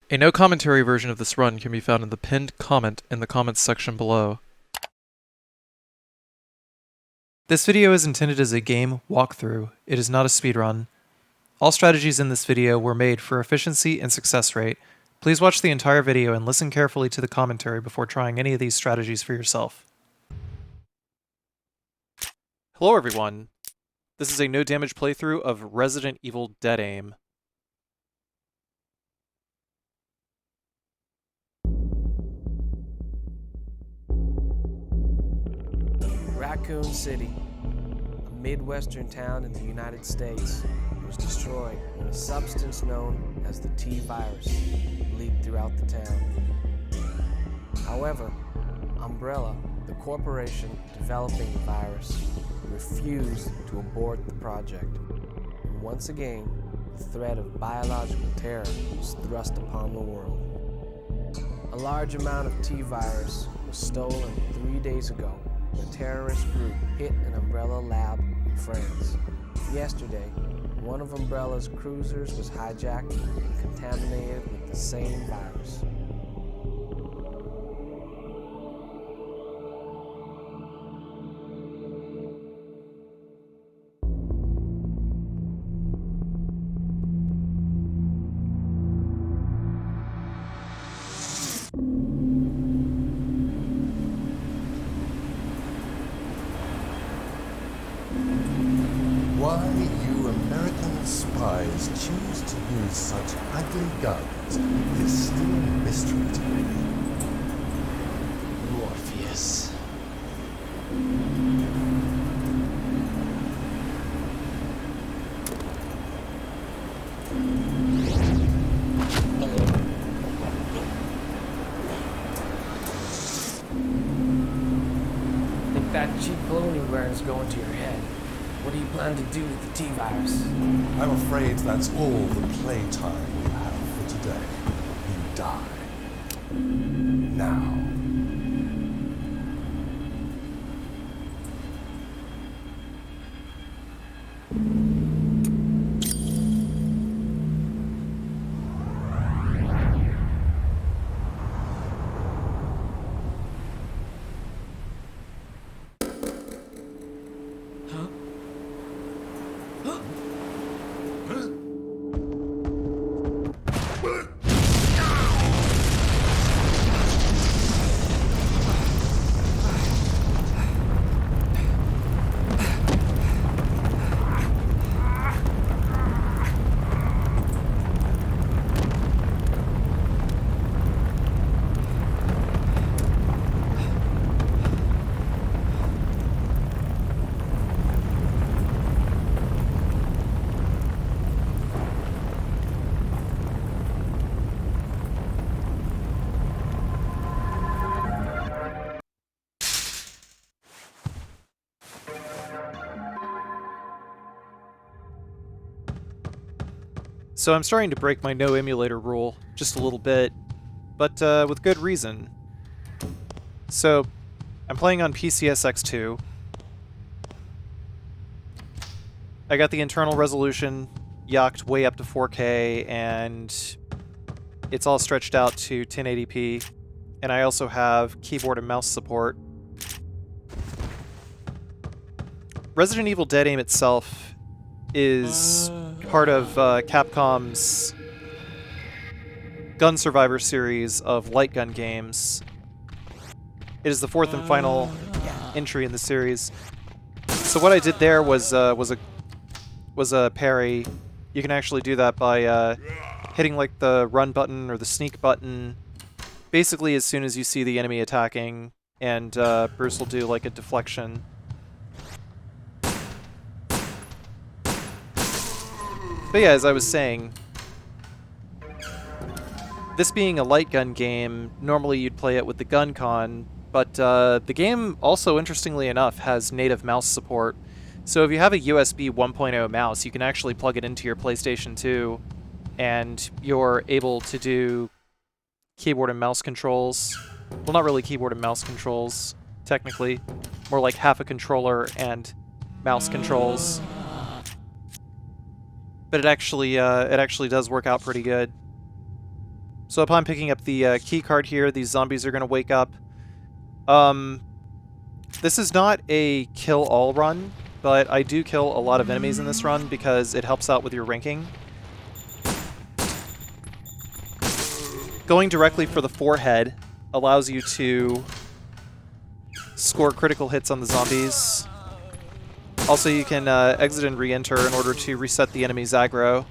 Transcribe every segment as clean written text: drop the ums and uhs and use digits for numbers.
A no commentary version of this run can be found in the pinned comment in the comments section below. This video is intended as a game walkthrough. It is not a speedrun. All strategies in this video were made for efficiency and success rate. Please watch the entire video and listen carefully to the commentary before trying any of these strategies for yourself. Hello everyone. This is a no damage playthrough of Resident Evil Dead Aim. Raccoon City, a Midwestern town in the United States, was destroyed when a substance known as the T-virus leaked throughout the town. However, Umbrella, the corporation developing the virus, refused to abort the project. And once again, the threat of biological terror was thrust upon the world. A large amount of T-virus was stolen 3 days ago. The terrorist group hit an Umbrella lab in France. Yesterday, one of Umbrella's cruisers was hijacked and contaminated with the same virus. Why you American spies choose to use such ugly guns is still a mystery to me. Morpheus. Think that cheap cologne you're wearing is going to your head. What do you plan to do with the T-virus? I'm afraid that's all the playtime we have for today. You die. Now. So I'm starting to break my no emulator rule just a little bit, but with good reason. So I'm playing on PCSX2. I got the internal resolution yacked way up to 4K, and it's all stretched out to 1080p, and I also have keyboard and mouse support. Resident Evil Dead Aim itself is part of Capcom's Gun Survivor series of light gun games. It is the fourth and final entry in the series. So what I did there was a parry. You can actually do that by hitting like the run button or the sneak button, basically as soon as you see the enemy attacking, and Bruce will do like a deflection. But yeah, as I was saying, this being a light gun game, normally you'd play it with the gun con, but the game also, interestingly enough, has native mouse support. So if you have a USB 1.0 mouse, you can actually plug it into your PlayStation 2, and you're able to do keyboard and mouse controls. Well, not really keyboard and mouse controls, technically. More like half a controller and mouse controls. But it actually does work out pretty good. So upon picking up the key card here, these zombies are going to wake up. This is not a kill-all run, but I do kill a lot of enemies in this run because it helps out with your ranking. Going directly for the forehead allows you to score critical hits on the zombies. Also, you can exit and re-enter in order to reset the enemy's aggro.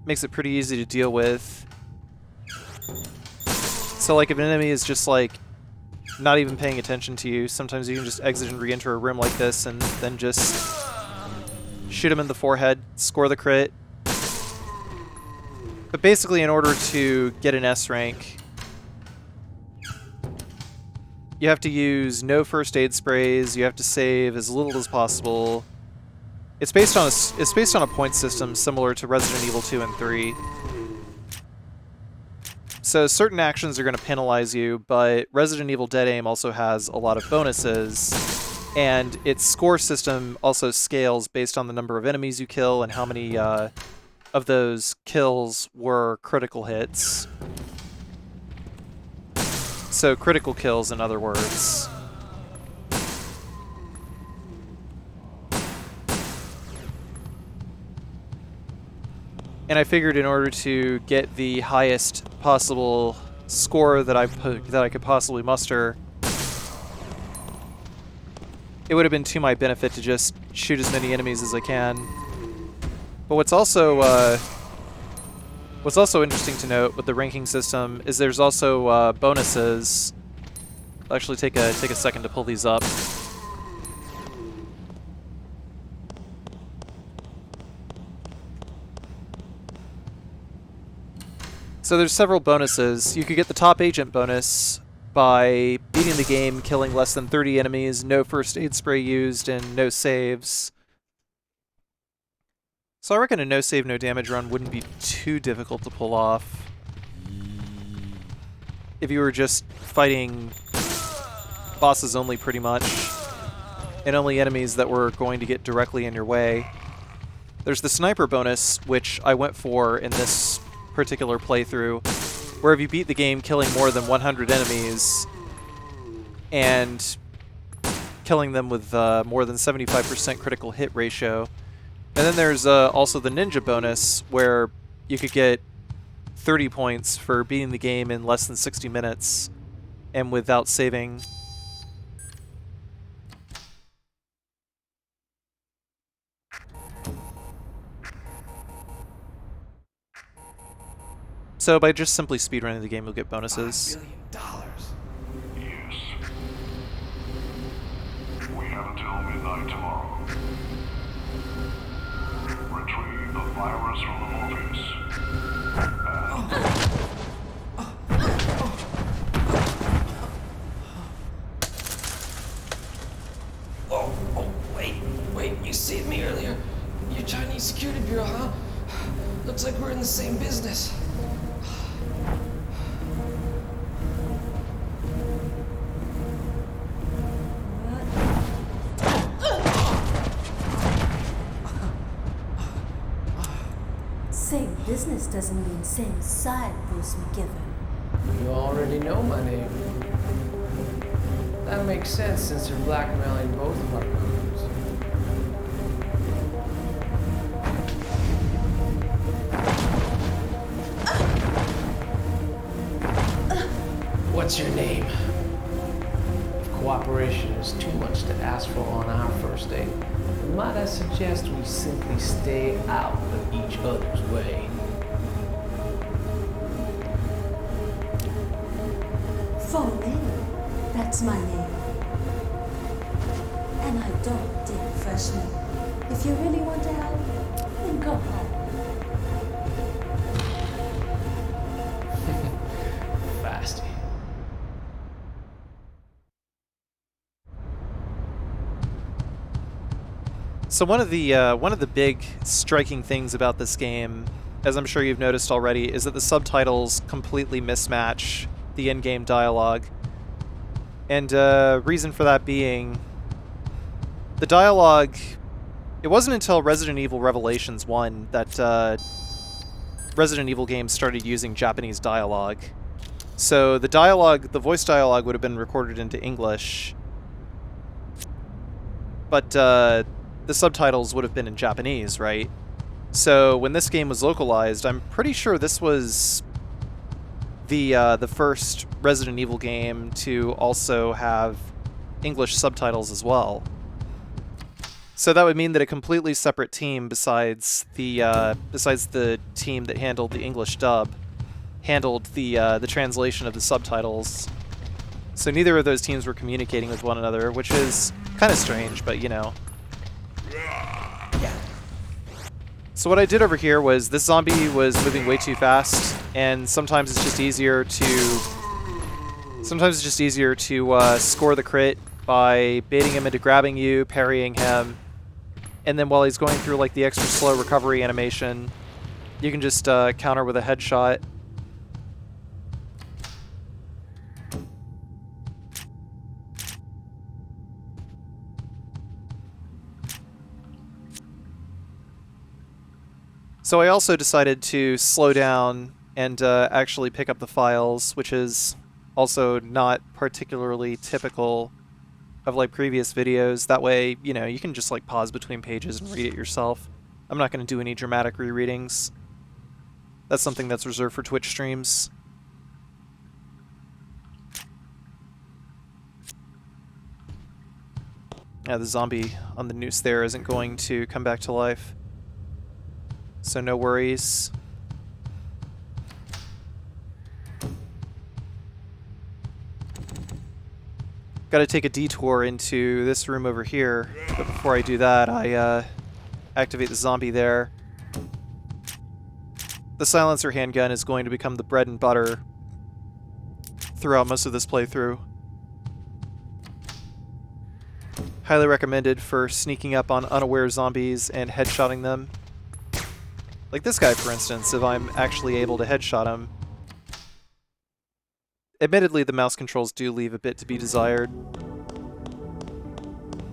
Makes it pretty easy to deal with. So, like, if an enemy is just, like, not even paying attention to you, sometimes you can just exit and re-enter a room like this and then just shoot him in the forehead, score the crit. But basically, in order to get an S rank, you have to use no first aid sprays, you have to save as little as possible. It's based on a point system similar to Resident Evil 2 and 3. So certain actions are going to penalize you, but Resident Evil Dead Aim also has a lot of bonuses, and its score system also scales based on the number of enemies you kill and how many of those kills were critical hits. So critical kills, in other words. And I figured in order to get the highest possible score that I could possibly muster, it would have been to my benefit to just shoot as many enemies as I can. But what's also interesting to note with the ranking system is there's also bonuses. I'll actually take a second to pull these up. So there's several bonuses. You could get the top agent bonus by beating the game, killing less than 30 enemies, no first aid spray used, and no saves. So I reckon a no save, no damage run wouldn't be too difficult to pull off. If you were just fighting bosses only, pretty much, and only enemies that were going to get directly in your way. There's the sniper bonus, which I went for in this particular playthrough, where if you beat the game killing more than 100 enemies and killing them with more than 75% critical hit ratio. And then there's also the ninja bonus, where you could get 30 points for beating the game in less than 60 minutes and without saving. So by just simply speedrunning the game, you'll get bonuses. $5 billion. Yes. We have until midnight tomorrow. Retrieve the virus from the Morpheus. Wait, you saved me earlier. You're Chinese Security Bureau, huh? Looks like we're in the same business. Same business doesn't mean same side, Bruce McGivern. You already know my name. That makes sense since you're blackmailing both of our companies. What's your name? If cooperation is too much to ask for on our first date, might I suggest we simply stay out of each other's way? Fongling, that's my name. And I don't dig freshmen. If you really want to help, then go home. Fasty. So one of the big striking things about this game, as I'm sure you've noticed already, is that the subtitles completely mismatch the in-game dialogue. And reason for that being, the dialogue, it wasn't until Resident Evil Revelations 1 that Resident Evil games started using Japanese dialogue. So the voice dialogue would have been recorded into English, but the subtitles would have been in Japanese, right? So when this game was localized, I'm pretty sure this was the first Resident Evil game to also have English subtitles as well. So that would mean that a completely separate team, besides the team that handled the English dub, handled the translation of the subtitles. So neither of those teams were communicating with one another, which is kind of strange, but you know. So what I did over here was this zombie was moving way too fast, and sometimes it's just easier to score the crit by baiting him into grabbing you, parrying him, and then while he's going through like the extra slow recovery animation, you can just counter with a headshot. So I also decided to slow down and actually pick up the files, which is also not particularly typical of like previous videos. That way, you know, you can just like pause between pages and read it yourself. I'm not going to do any dramatic rereadings. That's something that's reserved for Twitch streams. Yeah, the zombie on the noose there isn't going to come back to life. So no worries. Got to take a detour into this room over here, but before I do that, I activate the zombie there. The silencer handgun is going to become the bread and butter throughout most of this playthrough. Highly recommended for sneaking up on unaware zombies and headshotting them. Like this guy, for instance, if I'm actually able to headshot him. Admittedly, the mouse controls do leave a bit to be desired.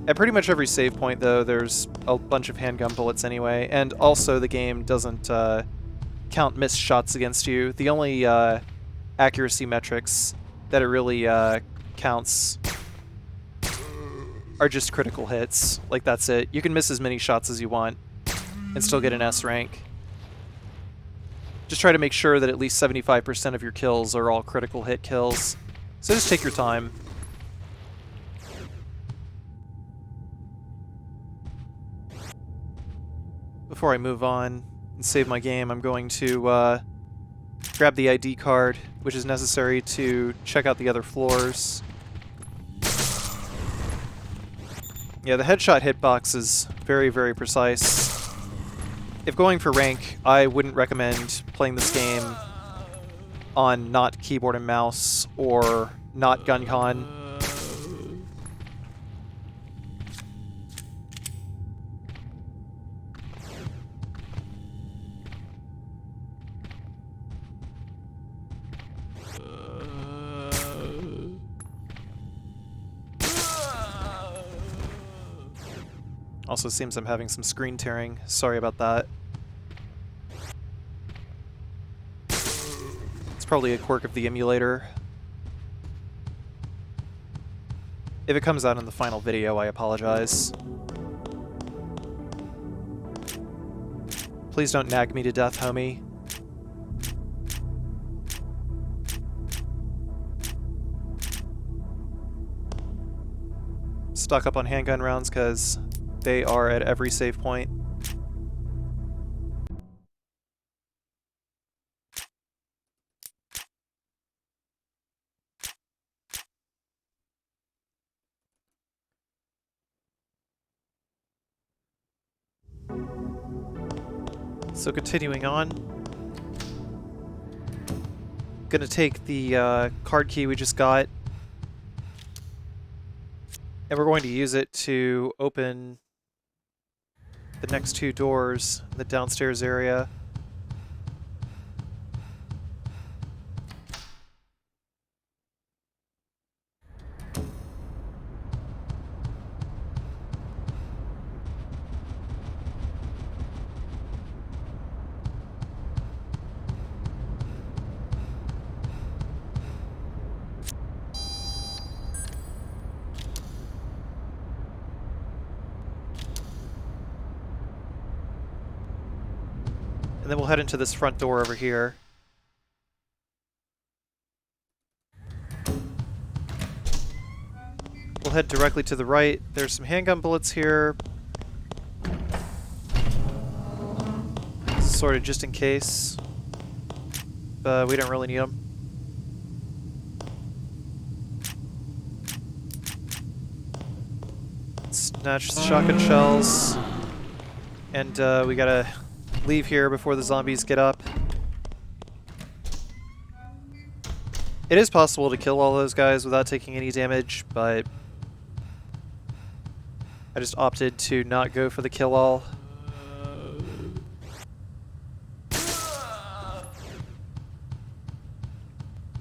At pretty much every save point, though, there's a bunch of handgun bullets anyway, and also the game doesn't count missed shots against you. The only accuracy metrics that it really counts are just critical hits. Like, that's it. You can miss as many shots as you want and still get an S rank. Just try to make sure that at least 75% of your kills are all critical hit kills. So just take your time. Before I move on and save my game, I'm going to grab the ID card, which is necessary to check out the other floors. Yeah, the headshot hitbox is very, very precise. If going for rank, I wouldn't recommend playing this game on not keyboard and mouse or not gun con. Also seems I'm having some screen tearing. Sorry about that. It's probably a quirk of the emulator. If it comes out in the final video, I apologize. Please don't nag me to death, homie. Stock up on handgun rounds, because they are at every save point. So continuing on, gonna take the card key we just got, and we're going to use it to open the next two doors in the downstairs area. And then we'll head into this front door over here. We'll head directly to the right. There's some handgun bullets here. Sort of just in case. But we don't really need them. Snatch the shotgun shells. And we gotta leave here before the zombies get up. It is possible to kill all those guys without taking any damage, but I just opted to not go for the kill all.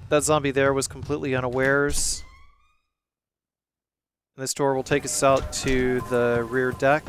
That zombie there was completely unawares. And this door will take us out to the rear deck.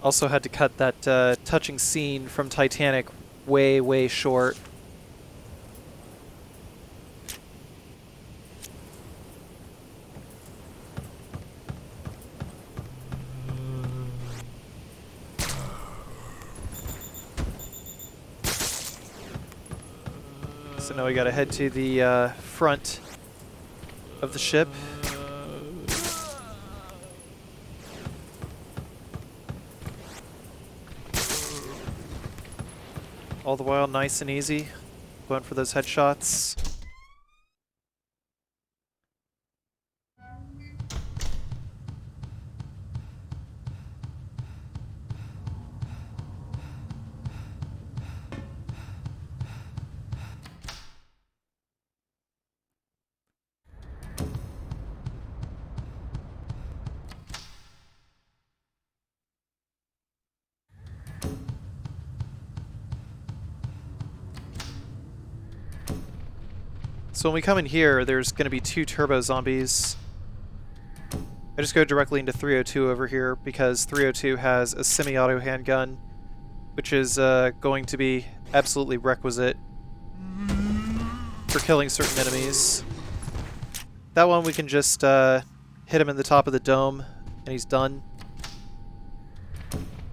Also had to cut that touching scene from Titanic way, way short. So now we gotta head to the front of the ship. All the while nice and easy, going for those headshots. So when we come in here, there's going to be 2 turbo zombies. I just go directly into 302 over here because 302 has a semi-auto handgun, which is going to be absolutely requisite for killing certain enemies. That one we can just hit him in the top of the dome and he's done.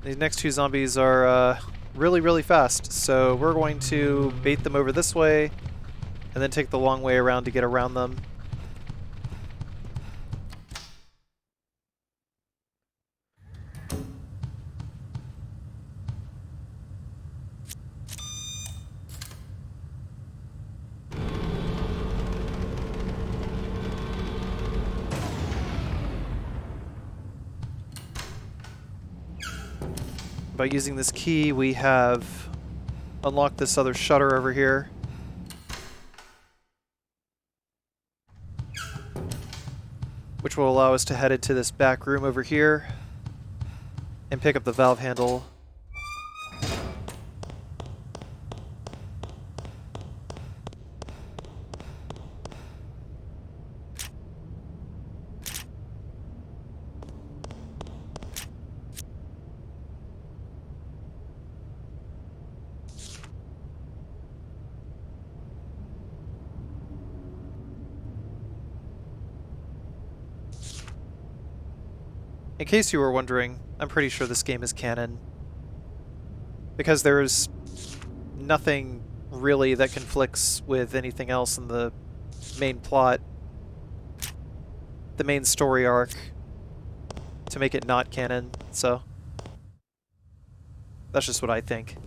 These next 2 zombies are really, really fast, so we're going to bait them over this way and then take the long way around to get around them. By using this key, we have unlocked this other shutter over here. Which will allow us to head into this back room over here and pick up the valve handle. In case you were wondering, I'm pretty sure this game is canon. Because there's nothing really that conflicts with anything else in the main plot, the main story arc, to make it not canon, so that's just what I think.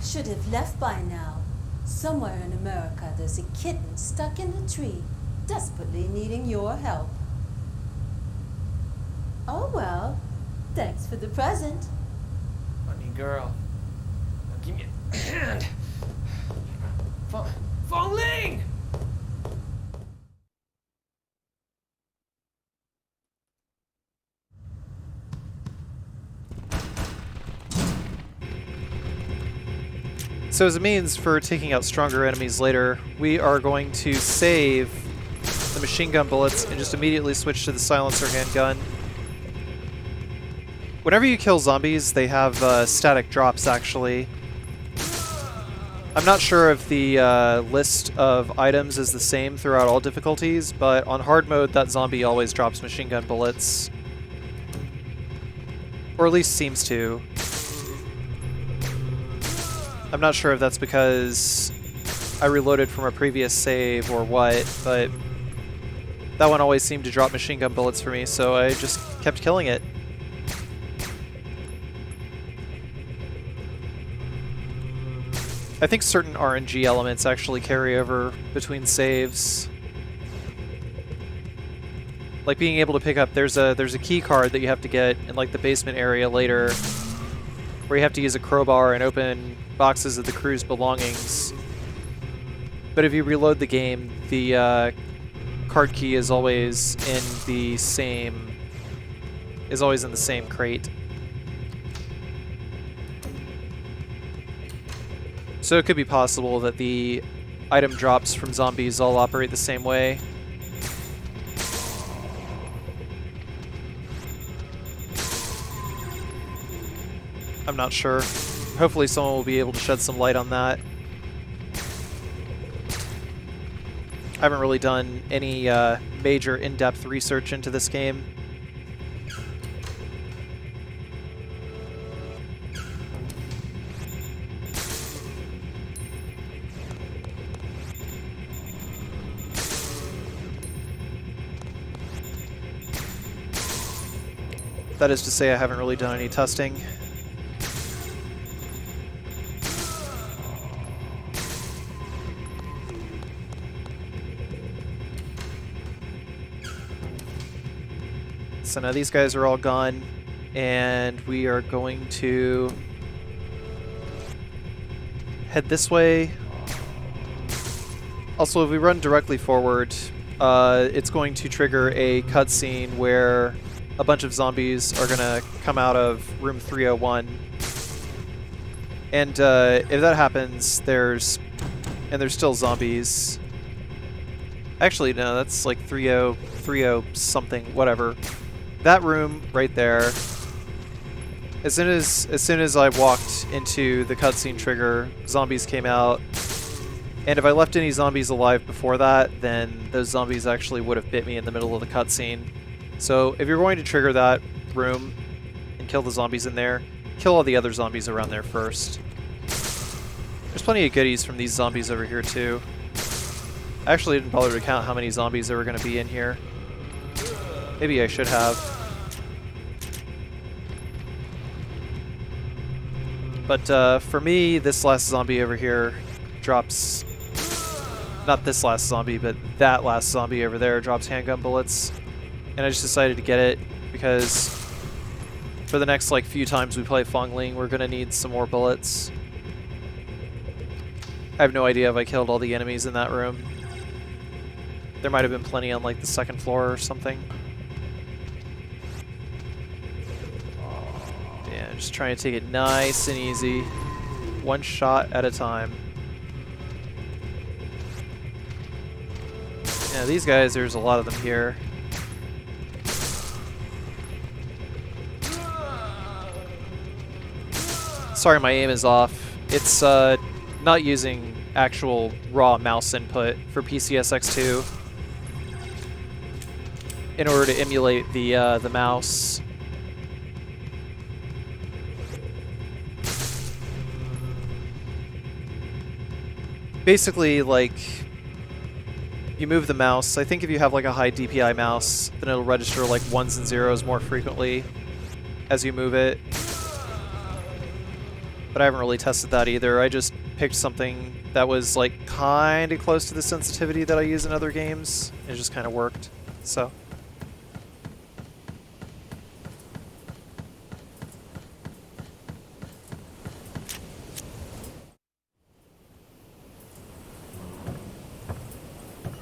Should have left by now. Somewhere in America, there's a kitten stuck in a tree, desperately needing your help. Oh well, thanks for the present. Funny girl. Now give me a hand. Fongling! So as a means for taking out stronger enemies later, we are going to save the machine gun bullets and just immediately switch to the silencer handgun. Whenever you kill zombies, they have static drops, actually. I'm not sure if the list of items is the same throughout all difficulties, but on hard mode, that zombie always drops machine gun bullets. Or at least seems to. I'm not sure if that's because I reloaded from a previous save or what, but that one always seemed to drop machine gun bullets for me, so I just kept killing it. I think certain RNG elements actually carry over between saves. Like being able to pick up, there's a key card that you have to get in like the basement area later, where you have to use a crowbar and open boxes of the crew's belongings. But if you reload the game, the card key is always in the same crate. So it could be possible that the item drops from zombies all operate the same way. I'm not sure. Hopefully someone will be able to shed some light on that. I haven't really done any major in-depth research into this game. That is to say, I haven't really done any testing. So now these guys are all gone, and we are going to head this way. Also, if we run directly forward, it's going to trigger a cutscene where a bunch of zombies are gonna come out of room 301. And if that happens, there's still zombies. Actually, no, that's like 30 something, whatever. That room right there. As soon as I walked into the cutscene trigger, zombies came out. And if I left any zombies alive before that, then those zombies actually would have bit me in the middle of the cutscene. So if you're going to trigger that room and kill the zombies in there, kill all the other zombies around there first. There's plenty of goodies from these zombies over here too. I actually didn't bother to count how many zombies there were going to be in here. Maybe I should have. But for me, this last zombie over here drops... Not this last zombie, but that last zombie over there drops handgun bullets. And I just decided to get it because for the next like few times we play Fongling, we're gonna need some more bullets. I have no idea if I killed all the enemies in that room. There might have been plenty on like the second floor or something. Yeah, just trying to take it nice and easy. One shot at a time. Yeah, these guys, there's a lot of them here. Sorry, my aim is off. It's not using actual raw mouse input for PCSX2 in order to emulate the mouse. Basically, like, you move the mouse. I think if you have like a high DPI mouse, then it'll register like 1s and 0s more frequently as you move it. But I haven't really tested that either. I just picked something that was like kind of close to the sensitivity that I use in other games. It just kind of worked. So.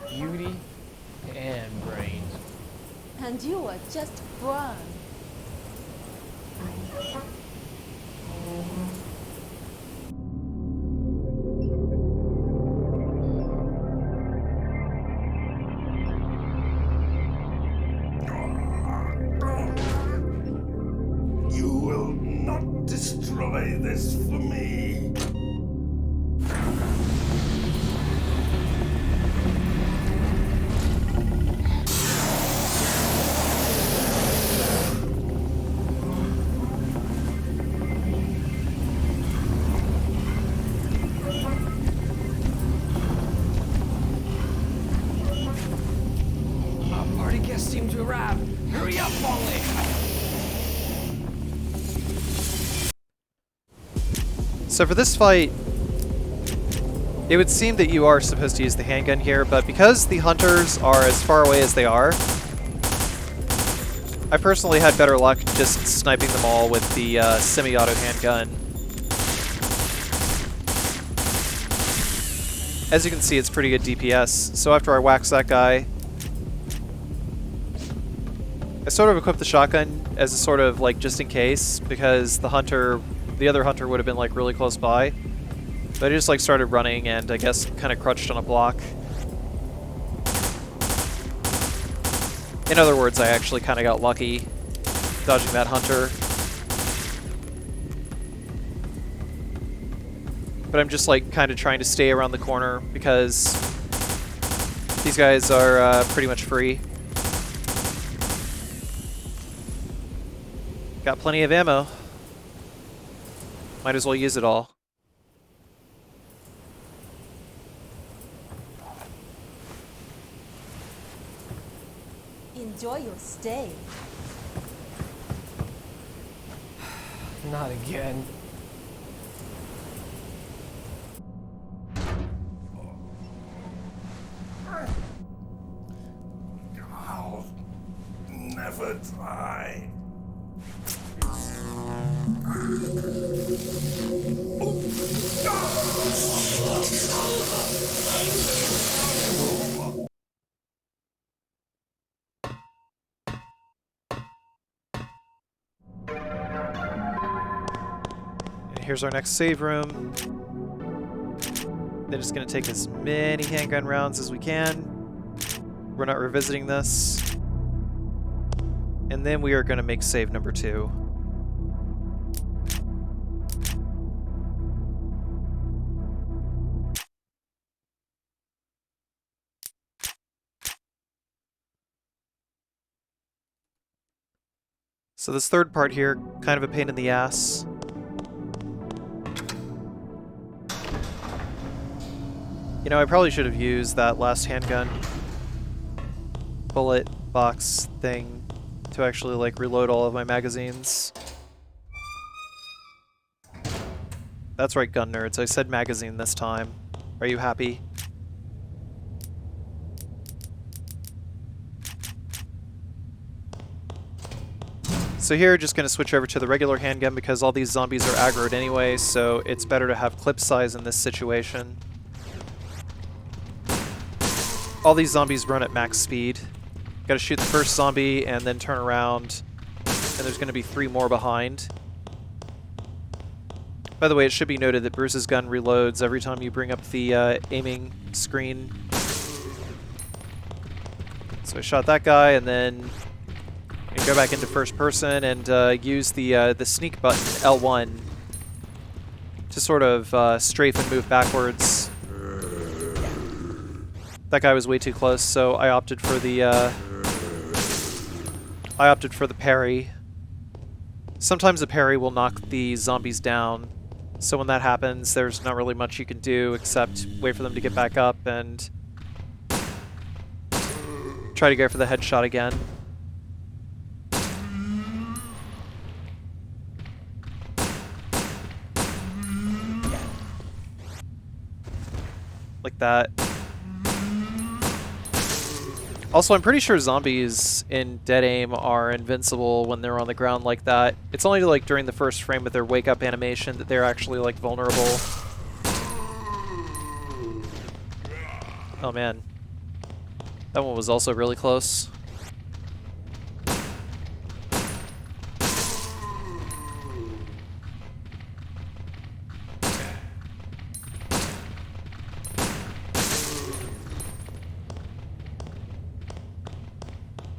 Beauty and brains. And you are just brawn. this for me. Our party guests seem to arrive. Hurry up, Fongling! So for this fight, it would seem that you are supposed to use the handgun here, but because the hunters are as far away as they are, I personally had better luck just sniping them all with the semi-auto handgun. As you can see, it's pretty good DPS. So after I wax that guy, I sort of equipped the shotgun as a sort of like just in case, because the other hunter would have been like really close by. But I just like started running and I guess kind of crouched on a block. In other words, I actually kind of got lucky dodging that hunter. But I'm just like kind of trying to stay around the corner because these guys are pretty much free. Got plenty of ammo. Might as well use it all. Enjoy your stay. Not again. I'll never die. And here's our next save room. Then just gonna take as many handgun rounds as we can. We're not revisiting this. And then we are gonna make save number 2. So this third part here, kind of a pain in the ass. You know, I probably should have used that last handgun bullet box thing to actually like reload all of my magazines. That's right, gun nerds. I said magazine this time. Are you happy? So here, just going to switch over to the regular handgun because all these zombies are aggroed anyway, so it's better to have clip size in this situation. All these zombies run at max speed. Gotta shoot the first zombie and then turn around, and there's going to be 3 more behind. By the way, it should be noted that Bruce's gun reloads every time you bring up the aiming screen. So I shot that guy, and then I go back into first person and use the sneak button, L1, to sort of strafe and move backwards. That guy was way too close, so I opted for the parry. Sometimes the parry will knock the zombies down, so when that happens, there's not really much you can do except wait for them to get back up and try to go for the headshot again. Like that. Also, I'm pretty sure zombies in dead aim are invincible when they're on the ground like that. It's only like during the first frame with their wake up animation that they're actually like vulnerable. Oh man. That one was also really close.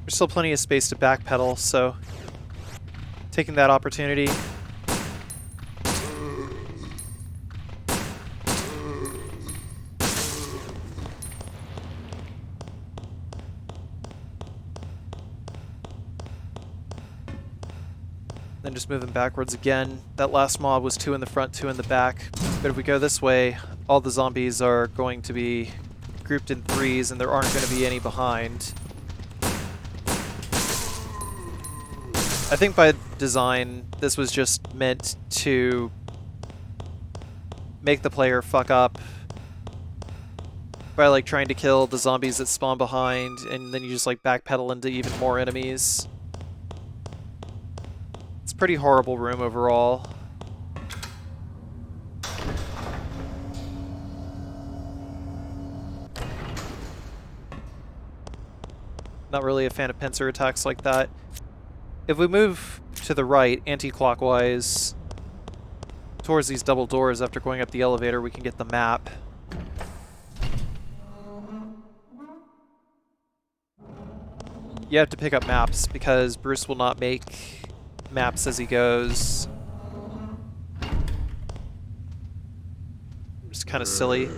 There's still plenty of space to backpedal, so taking that opportunity. Then just moving backwards again. That last mob was 2 in the front, 2 in the back. But if we go this way, all the zombies are going to be grouped in 3s and there aren't going to be any behind. I think by design, this was just meant to make the player fuck up by like trying to kill the zombies that spawn behind, and then you just like backpedal into even more enemies. It's a pretty horrible room overall. Not really a fan of pincer attacks like that. If we move to the right, anti-clockwise, towards these double doors after going up the elevator, we can get the map. You have to pick up maps because Bruce will not make maps as he goes. Just kind of silly.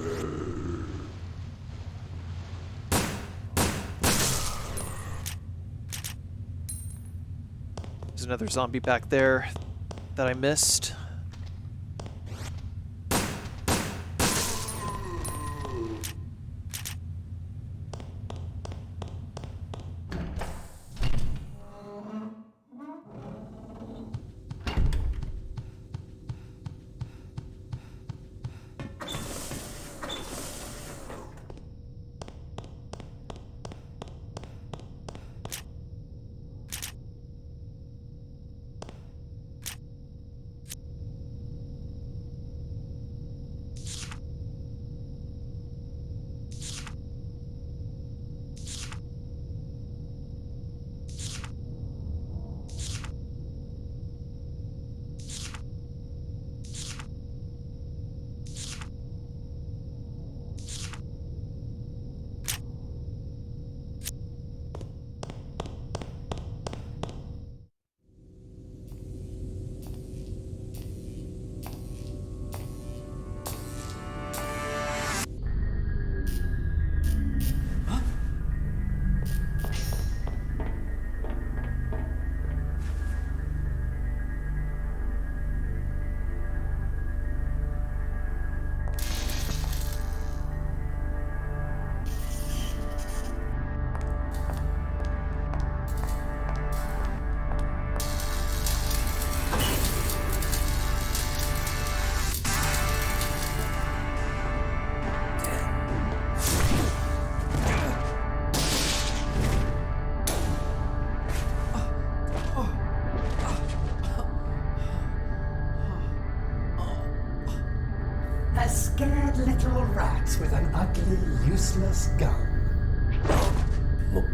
There's another zombie back there that I missed. Scared little rats with an ugly, useless gun.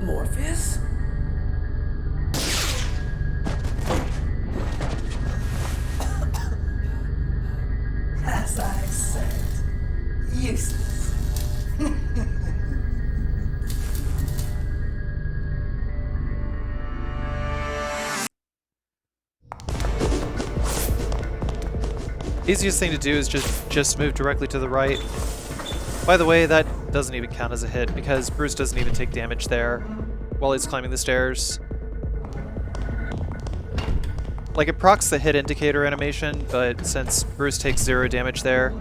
Morpheus? As I said, useless. Easiest thing to do is just move directly to the right. By the way, that doesn't even count as a hit because Bruce doesn't even take damage there while he's climbing the stairs. Like, it procs the hit indicator animation, but since Bruce takes 0 damage there,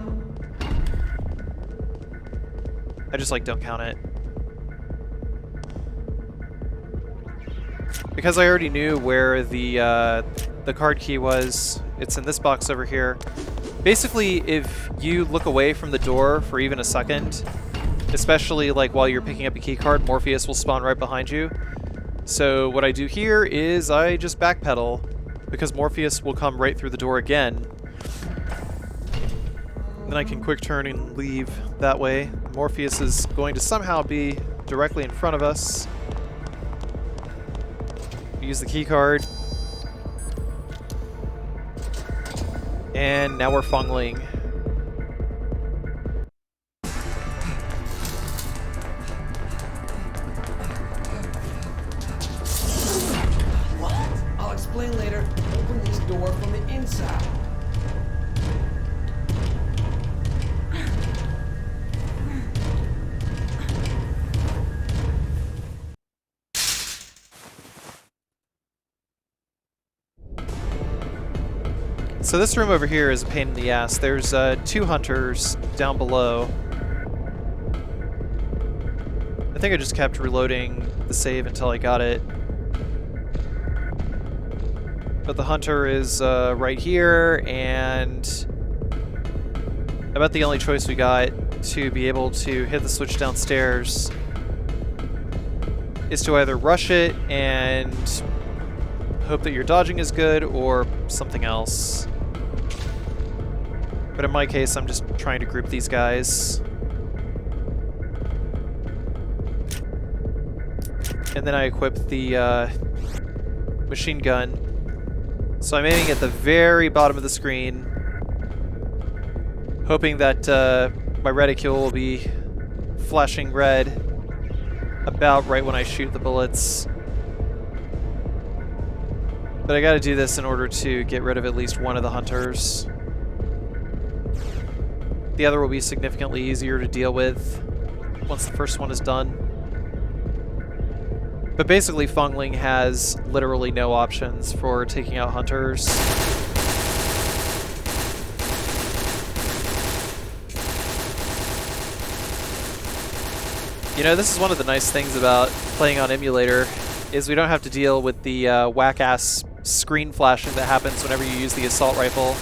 I just, like, don't count it. Because I already knew where the card key was, it's in this box over here. Basically, if you look away from the door for even a second, especially like while you're picking up a key card, Morpheus will spawn right behind you. So what I do here is I just backpedal, because Morpheus will come right through the door again. Then I can quick turn and leave that way. Morpheus is going to somehow be directly in front of us. Use the key card. And now we're Fongling. I'll explain later. Open this door from the inside. So this room over here is a pain in the ass. There's 2 hunters down below. I think I just kept reloading the save until I got it. But the hunter is right here, and about the only choice we got to be able to hit the switch downstairs is to either rush it and hope that your dodging is good, or something else. But in my case, I'm just trying to group these guys. And then I equip the machine gun. So I'm aiming at the very bottom of the screen, hoping that my reticule will be flashing red about right when I shoot the bullets. But I gotta do this in order to get rid of at least one of the hunters. The other will be significantly easier to deal with once the first one is done. But basically, Fongling has literally no options for taking out hunters. You know, this is one of the nice things about playing on emulator, is we don't have to deal with the whack-ass screen flashing that happens whenever you use the assault rifle.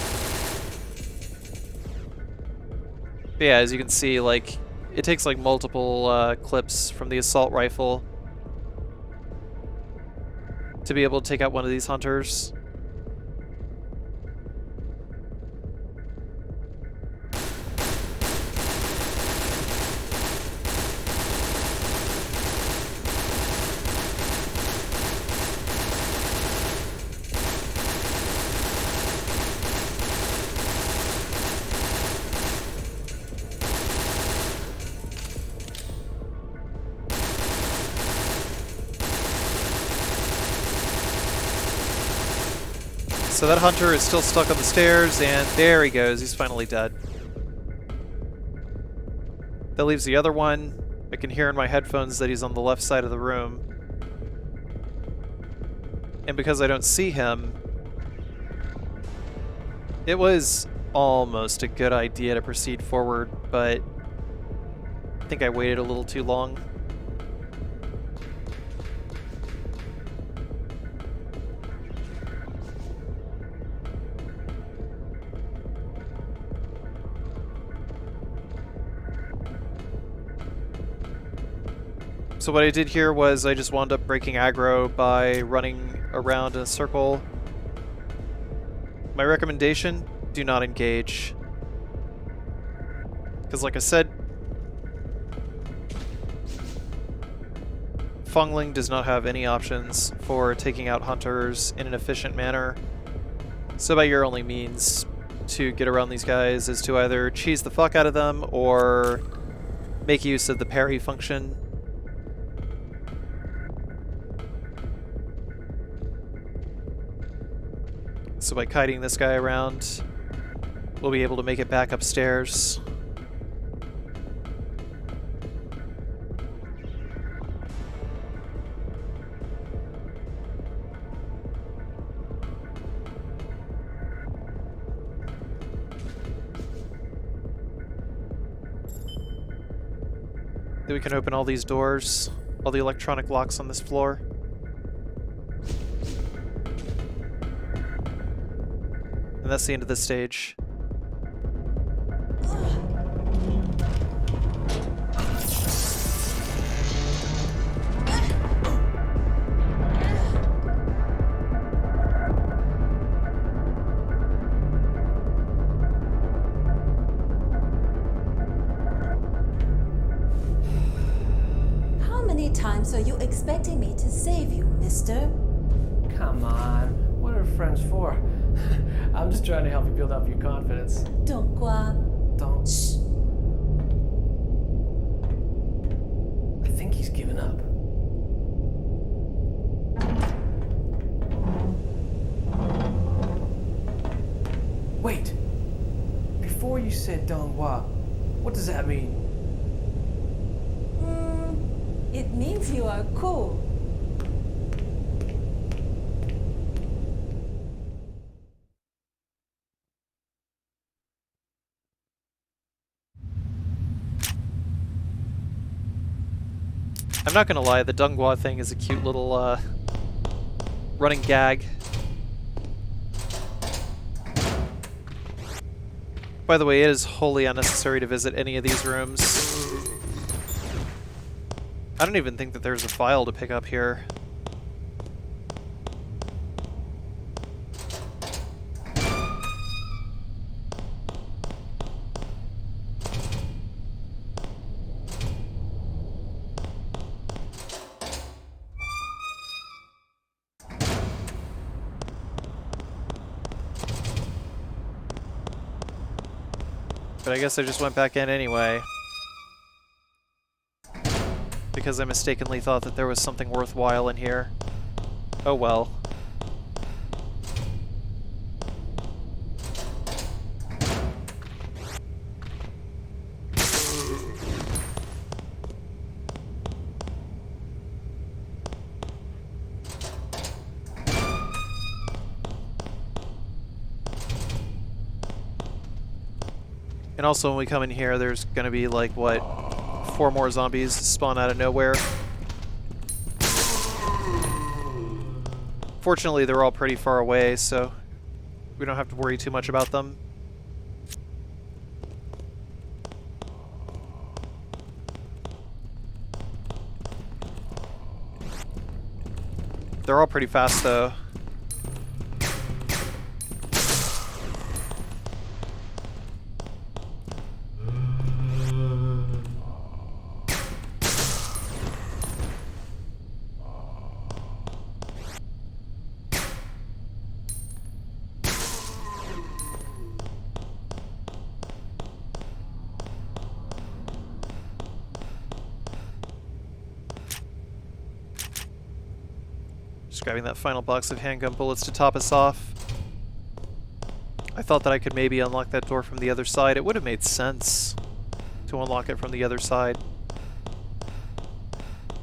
But yeah, as you can see, like, it takes like multiple clips from the assault rifle to be able to take out one of these hunters. So that hunter is still stuck on the stairs, and there he goes. He's finally dead. That leaves the other one. I can hear in my headphones that he's on the left side of the room. And because I don't see him, it was almost a good idea to proceed forward, but I think I waited a little too long. So what I did here was I just wound up breaking aggro by running around in a circle. My recommendation, do not engage. Because like I said, Fongling does not have any options for taking out hunters in an efficient manner. So by your only means to get around these guys is to either cheese the fuck out of them or make use of the parry function. So by kiting this guy around, we'll be able to make it back upstairs. Then we can open all these doors, all the electronic locks on this floor. And that's the end of this stage. How many times are you expecting me to save you, mister? Come on, what are friends for? I'm just trying to help you build up your confidence. Don't Don't. Shh. I think he's given up. Wait. Before you said Donghua, what does that mean? It means you are cool. I'm not gonna lie, the Dunghua thing is a cute little running gag. By the way, it is wholly unnecessary to visit any of these rooms. I don't even think that there's a file to pick up here. But I guess I just went back in anyway. Because I mistakenly thought that there was something worthwhile in here. Oh well. And also when we come in here, there's gonna be like, what, 4 more zombies spawn out of nowhere. Fortunately, they're all pretty far away, so we don't have to worry too much about them. They're all pretty fast, though. Just grabbing that final box of handgun bullets to top us off. I thought that I could maybe unlock that door from the other side. It would have made sense to unlock it from the other side.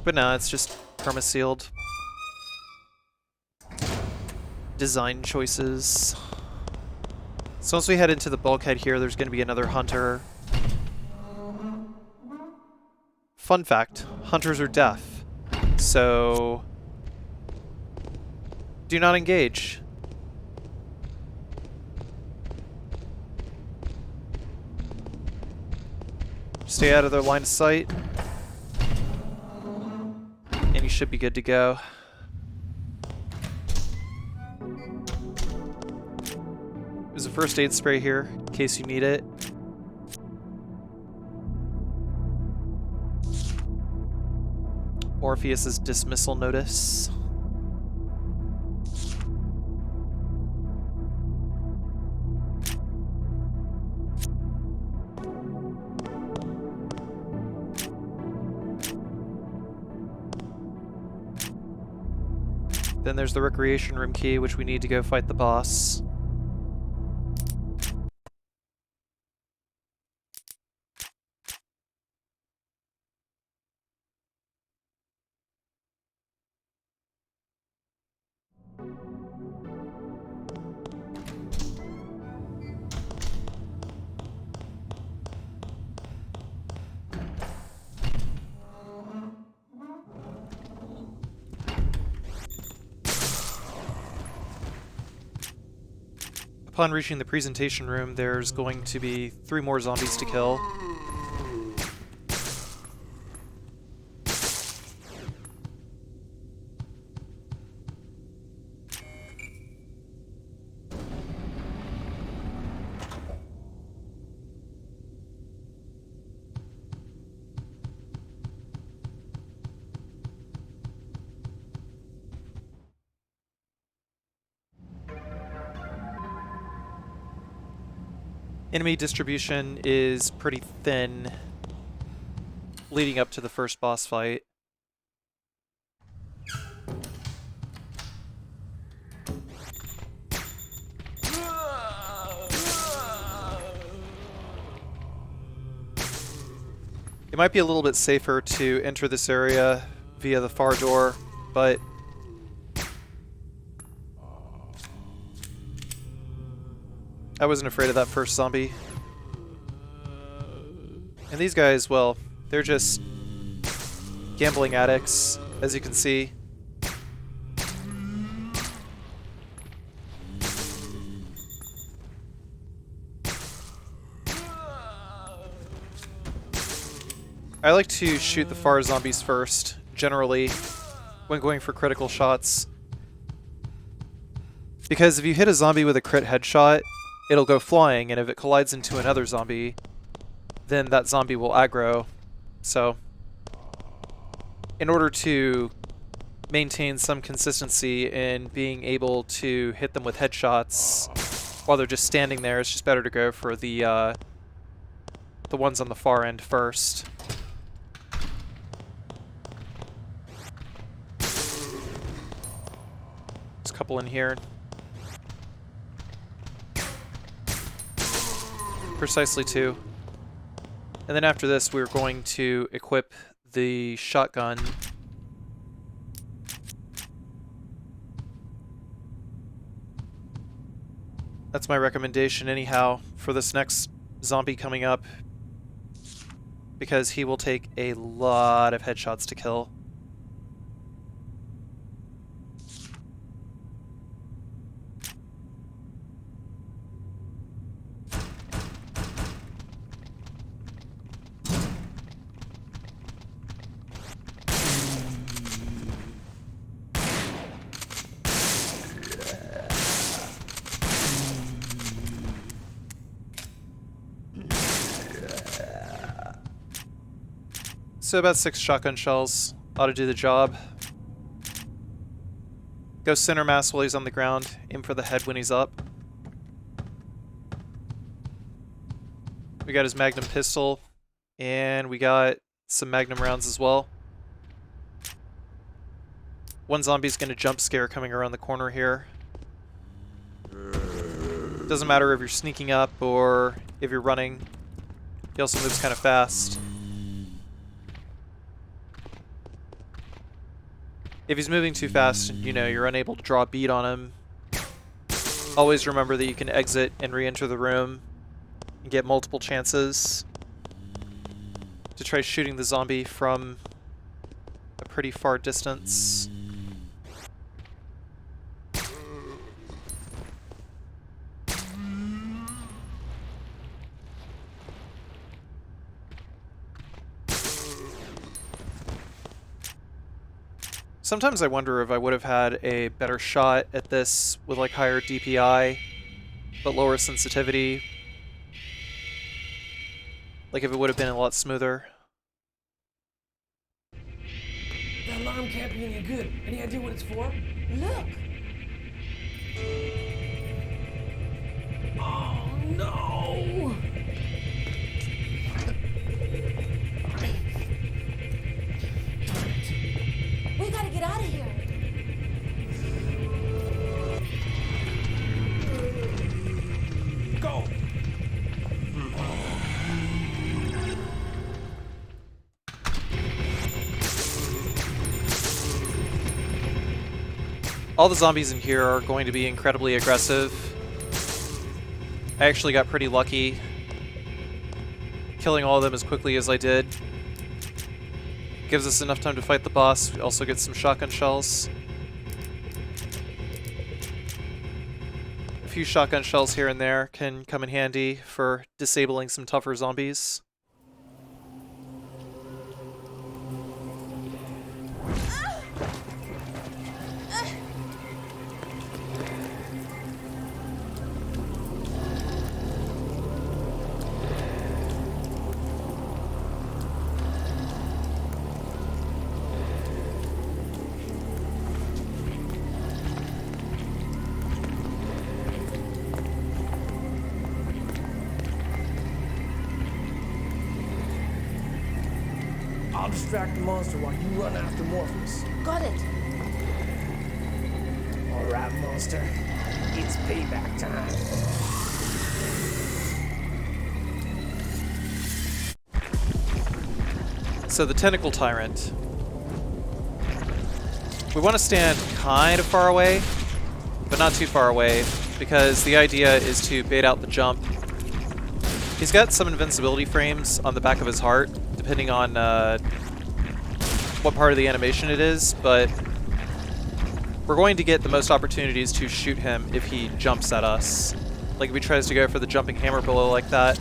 But no, it's just perma-sealed. Design choices. So once we head into the bulkhead here, there's going to be another hunter. Fun fact, hunters are deaf. So do not engage. Stay out of their line of sight. And you should be good to go. There's a first aid spray here, in case you need it. Orpheus's dismissal notice. Then there's the recreation room key, which we need to go fight the boss. Upon reaching the presentation room, there's going to be 3 more zombies to kill. Enemy distribution is pretty thin leading up to the first boss fight. It might be a little bit safer to enter this area via the far door, but I wasn't afraid of that first zombie. And these guys, well, they're just gambling addicts, as you can see. I like to shoot the far zombies first, generally, when going for critical shots. Because if you hit a zombie with a crit headshot, it'll go flying, and if it collides into another zombie, then that zombie will aggro. So, in order to maintain some consistency in being able to hit them with headshots while they're just standing there, it's just better to go for the ones on the far end first. There's a couple in here. Precisely 2. And then after this, we're going to equip the shotgun. That's my recommendation anyhow for this next zombie coming up, because he will take a lot of headshots to kill. So about 6 shotgun shells ought to do the job. Go center mass while he's on the ground. Aim for the head when he's up. We got his magnum pistol, and we got some magnum rounds as well. One zombie's gonna jump scare coming around the corner here. Doesn't matter if you're sneaking up or if you're running. He also moves kind of fast. If he's moving too fast and you're unable to draw a bead on him, always remember that you can exit and re-enter the room and get multiple chances to try shooting the zombie from a pretty far distance. Sometimes I wonder if I would have had a better shot at this with like higher DPI, but lower sensitivity. Like if it would have been a lot smoother. That alarm can't be any good. Any idea what it's for? Look! Oh no! We gotta get out of here! Go! All the zombies in here are going to be incredibly aggressive. I actually got pretty lucky killing all of them as quickly as I did. Gives us enough time to fight the boss. We also get some shotgun shells. A few shotgun shells here and there can come in handy for disabling some tougher zombies. I'll distract the monster while you run after Morpheus. Got it! Alright, monster. It's payback time. So the Tentacle Tyrant. We want to stand kind of far away, but not too far away, because the idea is to bait out the jump. He's got some invincibility frames on the back of his heart, depending on what part of the animation it is, but we're going to get the most opportunities to shoot him if he jumps at us. Like if he tries to go for the jumping hammer blow like that,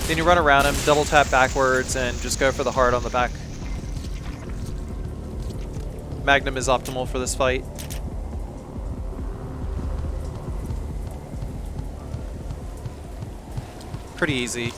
then you run around him, double tap backwards, and just go for the heart on the back. Magnum is optimal for this fight. Pretty easy.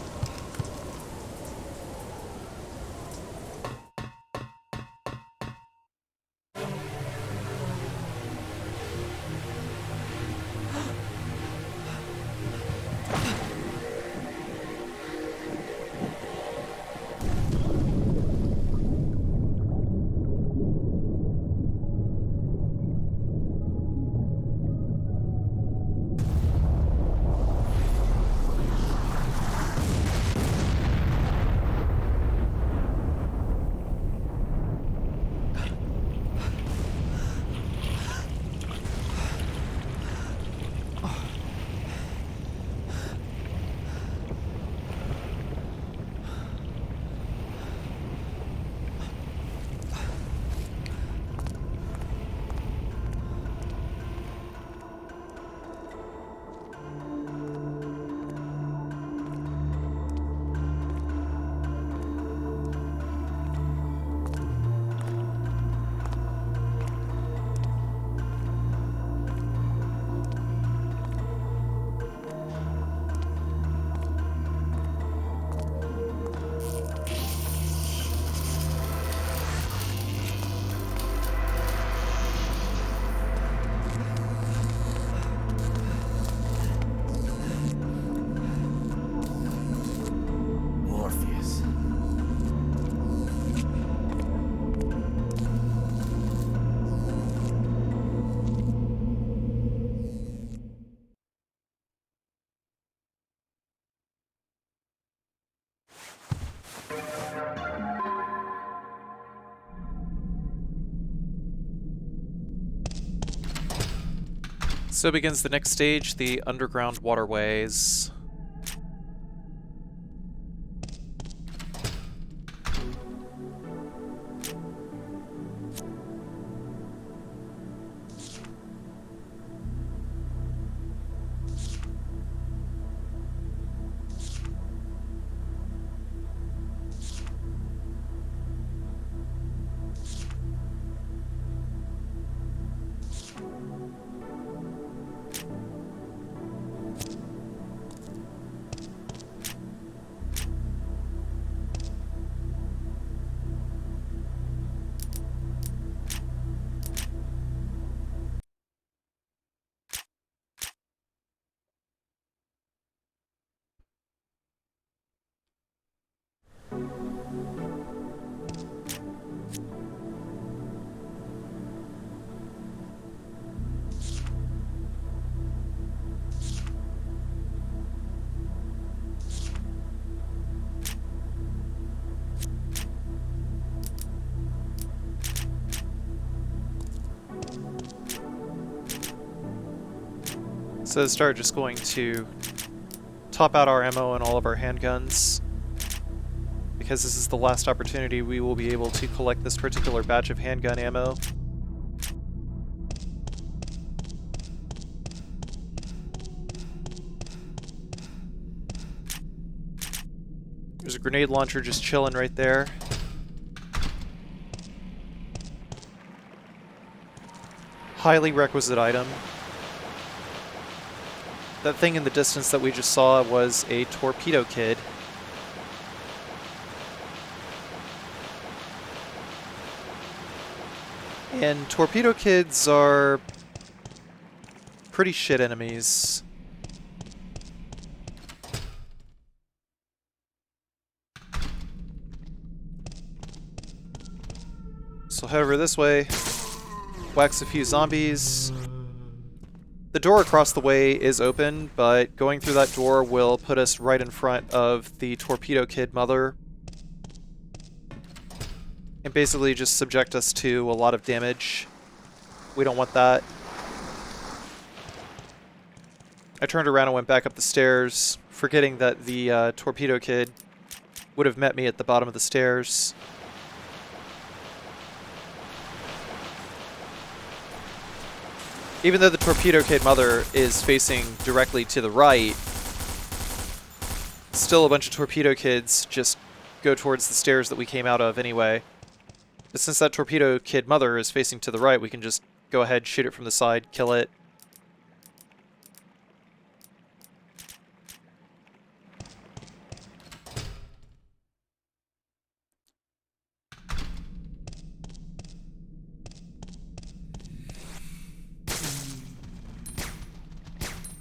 Morpheus. So begins the next stage, the underground waterways. So to start, just going to top out our ammo and all of our handguns, because this is the last opportunity we will be able to collect this particular batch of handgun ammo. There's a grenade launcher just chilling right there. Highly requisite item. That thing in the distance that we just saw was a torpedo kid. And torpedo kids are pretty shit enemies. So head over this way, wax a few zombies. The door across the way is open, but going through that door will put us right in front of the torpedo kid mother. And basically just subject us to a lot of damage. We don't want that. I turned around and went back up the stairs, forgetting that the torpedo kid would have met me at the bottom of the stairs. Even though the Torpedo Kid Mother is facing directly to the right, still a bunch of Torpedo Kids just go towards the stairs that we came out of anyway. But since that Torpedo Kid Mother is facing to the right, we can just go ahead, shoot it from the side, kill it.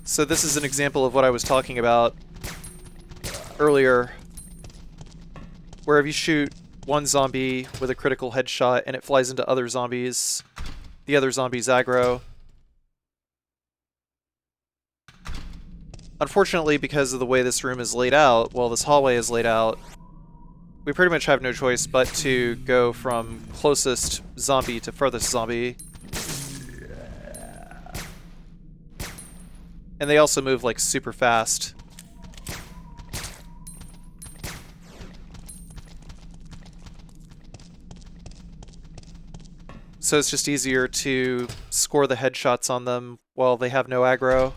So this is an example of what I was talking about earlier, where if you shoot one zombie with a critical headshot and it flies into other zombies, the other zombies aggro. Unfortunately, because of the way this room is laid out, well, this hallway is laid out, we pretty much have no choice but to go from closest zombie to furthest zombie. And they also move like super fast. So it's just easier to score the headshots on them while they have no aggro.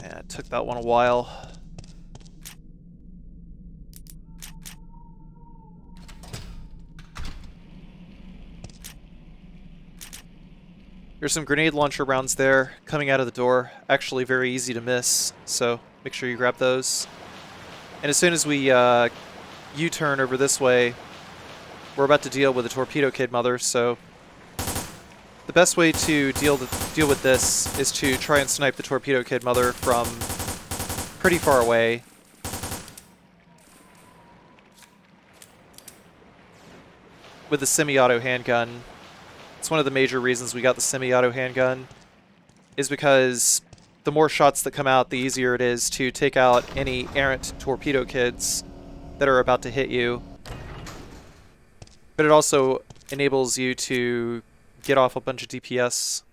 Yeah, it took that one a while. There's some grenade launcher rounds there coming out of the door. Actually very easy to miss, so make sure you grab those. And as soon as we U-turn over this way, we're about to deal with the Torpedo Kid Mother, so the best way to deal with this is to try and snipe the Torpedo Kid Mother from pretty far away. With the semi-auto handgun. It's one of the major reasons we got the semi-auto handgun, is because the more shots that come out, the easier it is to take out any errant torpedo kids that are about to hit you. But it also enables you to get off a bunch of DPS.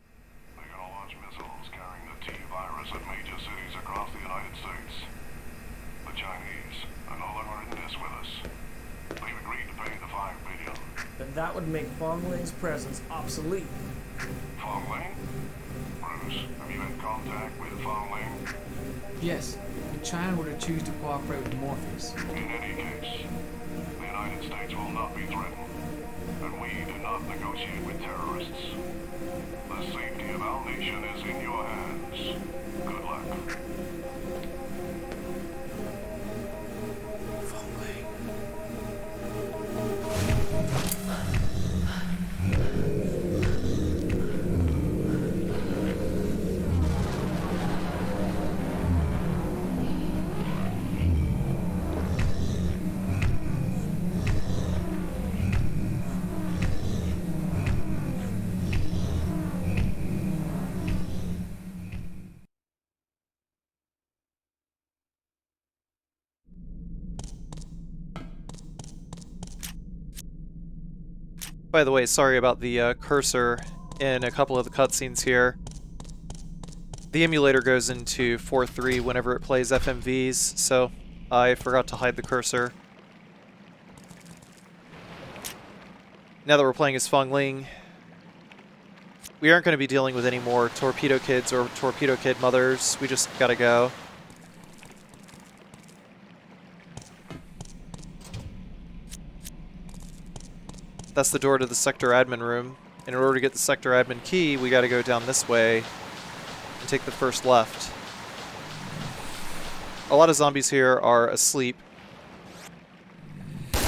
They're gonna launch missiles carrying the T-virus at major cities across the United States. The Chinese are no longer in this with us. They've agreed to pay the $5 billion. But that would make Fongling's presence obsolete. Fongling? Bruce, have you had contact with Fongling? Yes, if China were to choose to cooperate with Morpheus. In any case, the United States will not be threatened, and we do not negotiate with terrorists. The safety of our nation is in your hands. Good luck. By the way, sorry about the cursor in a couple of the cutscenes here. The emulator goes into 4.3 whenever it plays FMVs, so I forgot to hide the cursor. Now that we're playing as Fongling, we aren't going to be dealing with any more Torpedo Kids or Torpedo Kid Mothers. We just gotta go. That's the door to the sector admin room. And in order to get the sector admin key, we gotta go down this way and take the first left. A lot of zombies here are asleep. Of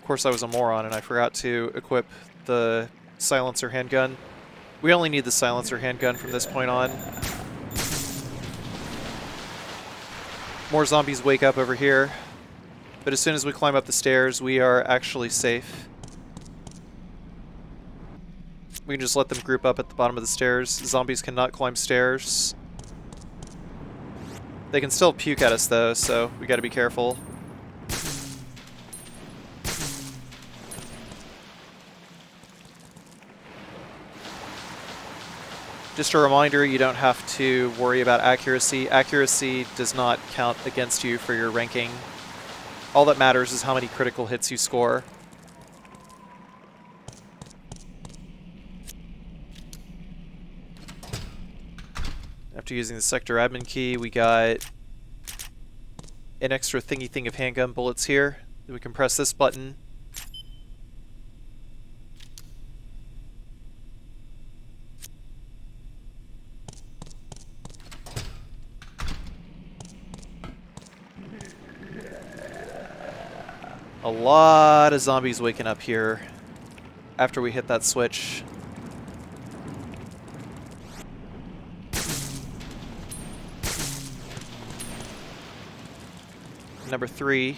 course, I was a moron and I forgot to equip the silencer handgun. We only need the silencer handgun from this point on. More zombies wake up over here. But as soon as we climb up the stairs, we are actually safe. We can just let them group up at the bottom of the stairs. Zombies cannot climb stairs. They can still puke at us though, so we gotta be careful. Just a reminder, you don't have to worry about accuracy. Accuracy does not count against you for your ranking. All that matters is how many critical hits you score. After using the sector admin key, we got an extra thingy thing of handgun bullets here. We can press this button. A lot of zombies waking up here after we hit that switch. Number 3.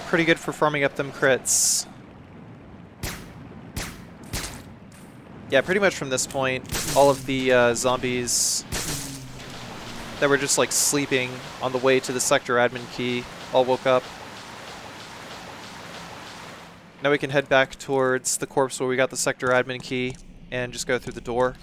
Pretty good for farming up them crits. Yeah, pretty much from this point, all of the zombies that were just like sleeping on the way to the sector admin key all woke up. Now we can head back towards the corpse where we got the sector admin key and just go through the door.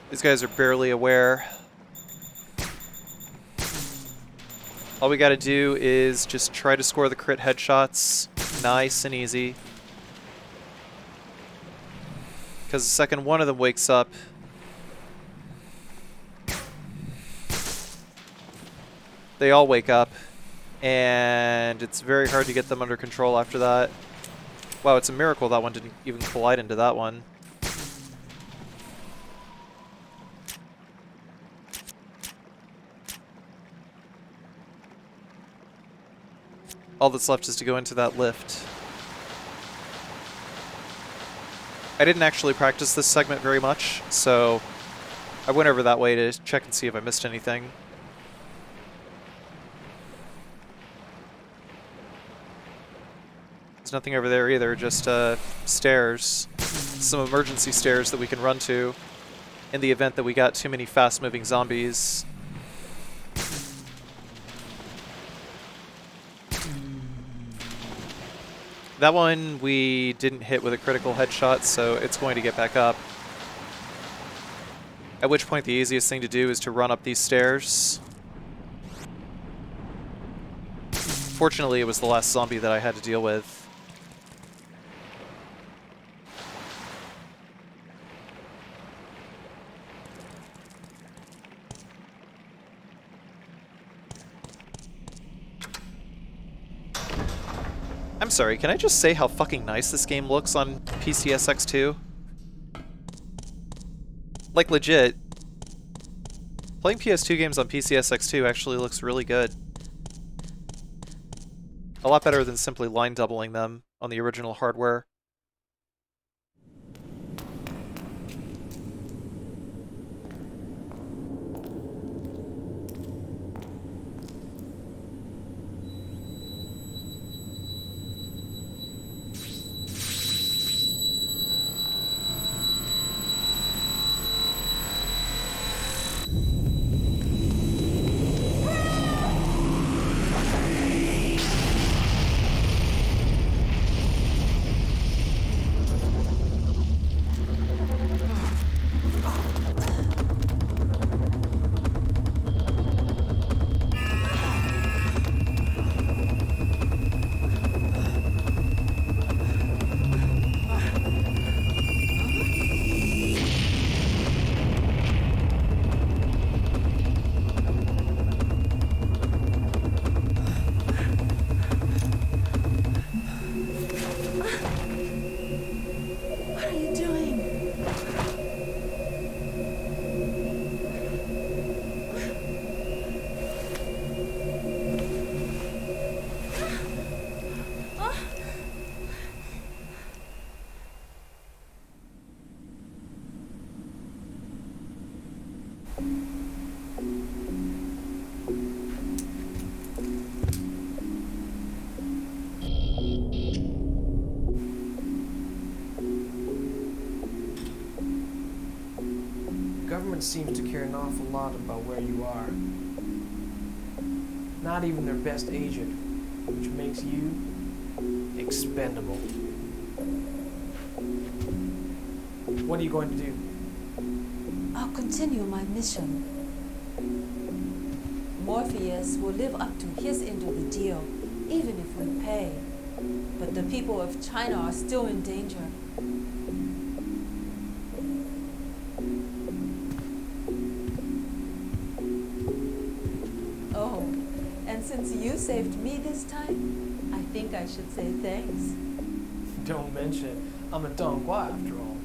These guys are barely aware. All we gotta do is just try to score the crit headshots. Nice and easy. Because the second one of them wakes up, they all wake up, and it's very hard to get them under control after that. Wow, it's a miracle that one didn't even collide into that one. All that's left is to go into that lift. I didn't actually practice this segment very much, so I went over that way to check and see if I missed anything. There's nothing over there either, just stairs. Some emergency stairs that we can run to in the event that we got too many fast-moving zombies. That one we didn't hit with a critical headshot, so it's going to get back up. At which point the easiest thing to do is to run up these stairs. Fortunately, it was the last zombie that I had to deal with. I'm sorry, can I just say how fucking nice this game looks on PCSX2? Like, legit. Playing PS2 games on PCSX2 actually looks really good. A lot better than simply line doubling them on the original hardware. seems to care an awful lot about where you are. Not even their best agent, which makes you expendable. What are you going to do? I'll continue my mission. Morpheus will live up to his end of the deal, even if we pay. But the people of China are still in danger. Oh, and since you saved me this time, I think I should say thanks. Don't mention it. I'm a Donghua after all.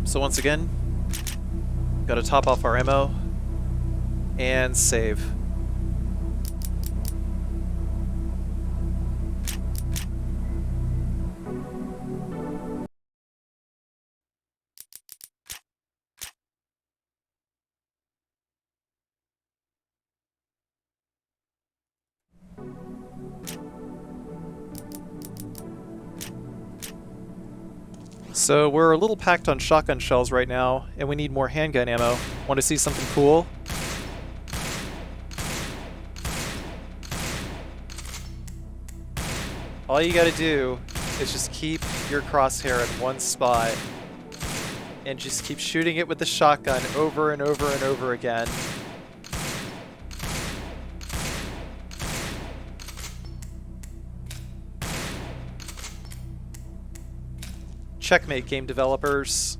So once again, gotta top off our ammo and save. So we're a little packed on shotgun shells right now, and we need more handgun ammo. Want to see something cool? All you gotta do is just keep your crosshair in one spot, and just keep shooting it with the shotgun over and over and over again. Checkmate, game developers.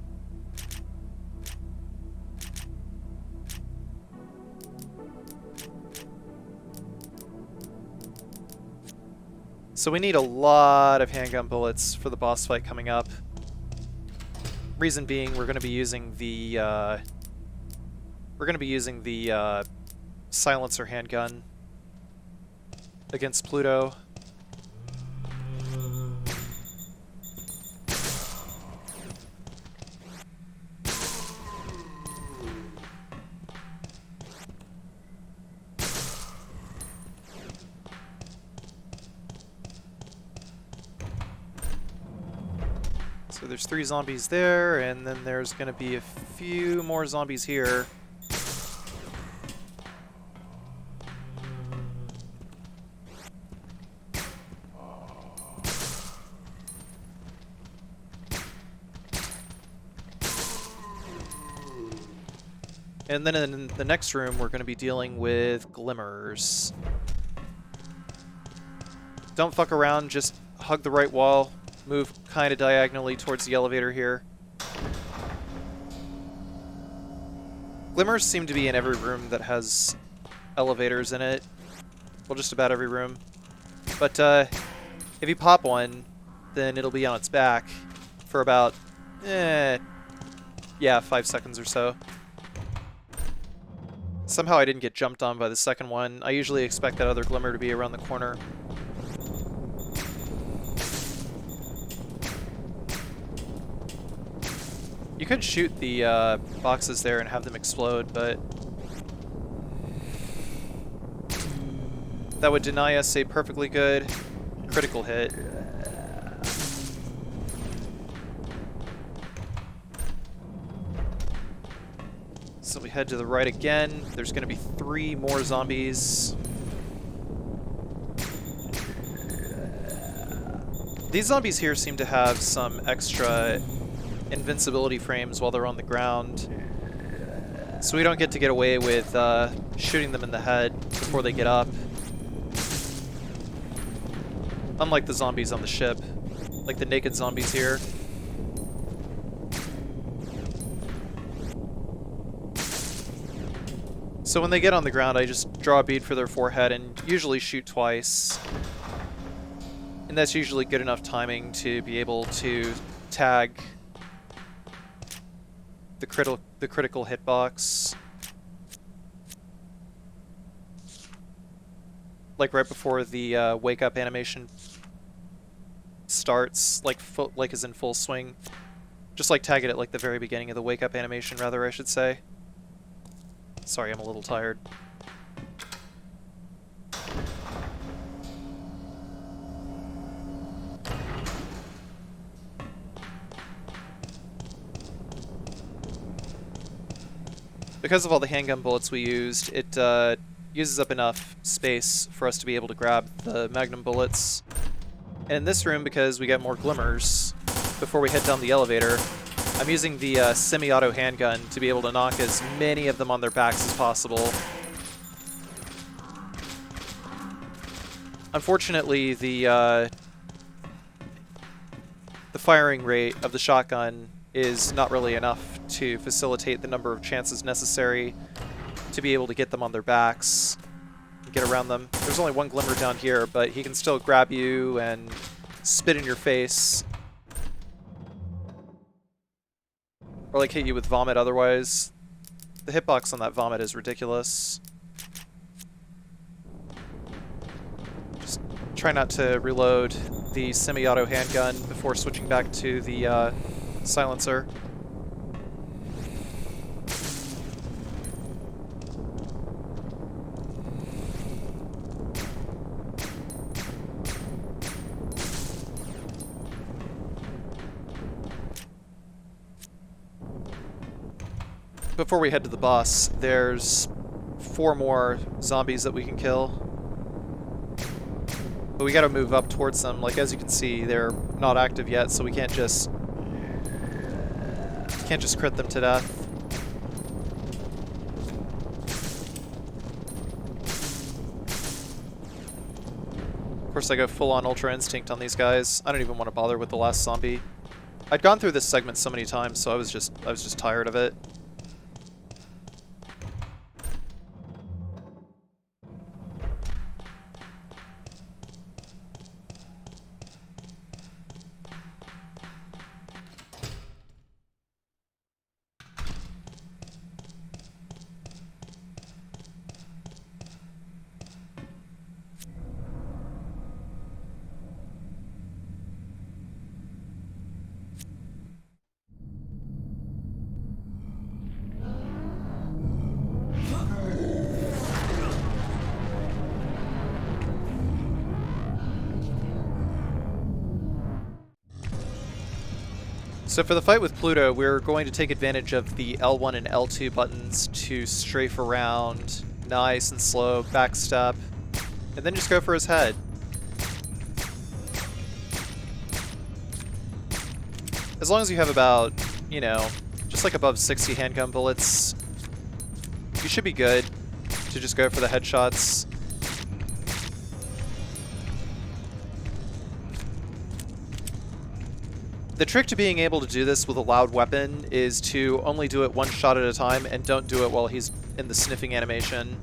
So we need a lot of handgun bullets for the boss fight coming up. Reason being, we're going to be using the silencer handgun against Pluto. So there's 3 zombies there, and then there's going to be a few more zombies here. And then in the next room, we're going to be dealing with glimmers. Don't fuck around, just hug the right wall. Move kind of diagonally towards the elevator here. Glimmers seem to be in every room that has elevators in it. Well, just about every room. But if you pop one, then it'll be on its back for about, yeah, 5 seconds or so. Somehow I didn't get jumped on by the second one. I usually expect that other glimmer to be around the corner. You You could shoot the boxes there and have them explode, but that would deny us a perfectly good critical hit. So we head to the right again. There's going to be 3 more zombies. These zombies here seem to have some extra invincibility frames while they're on the ground. So we don't get to get away with shooting them in the head before they get up. Unlike the zombies on the ship. Like the naked zombies here. So when they get on the ground, I just draw a bead for their forehead and usually shoot twice. And that's usually good enough timing to be able to tag the critical hitbox. Like right before the wake up animation starts, like is in full swing. Just like tag it at like the very beginning of the wake up animation, rather, I should say. Sorry, I'm a little tired. Because of all the handgun bullets we used, it uses up enough space for us to be able to grab the magnum bullets. And in this room, because we get more glimmers before we head down the elevator, I'm using the semi-auto handgun to be able to knock as many of them on their backs as possible. Unfortunately, the firing rate of the shotgun is not really enough to facilitate the number of chances necessary to be able to get them on their backs and get around them. There's only one glimmer down here, but he can still grab you and spit in your face. Or like hit you with vomit otherwise. The hitbox on that vomit is ridiculous. Just try not to reload the semi-auto handgun before switching back to the silencer. Before we head to the boss, there's 4 more zombies that we can kill. But we gotta move up towards them. Like, as you can see, they're not active yet, so we can't just crit them to death. Of course, I go full-on Ultra Instinct on these guys. I don't even want to bother with the last zombie. I'd gone through this segment so many times, so I was just tired of it. So for the fight with Pluto, we're going to take advantage of the L1 and L2 buttons to strafe around, nice and slow, backstep, and then just go for his head. As long as you have about, you know, just like above 60 handgun bullets, you should be good to just go for the headshots. The trick to being able to do this with a loud weapon is to only do it one shot at a time and don't do it while he's in the sniffing animation.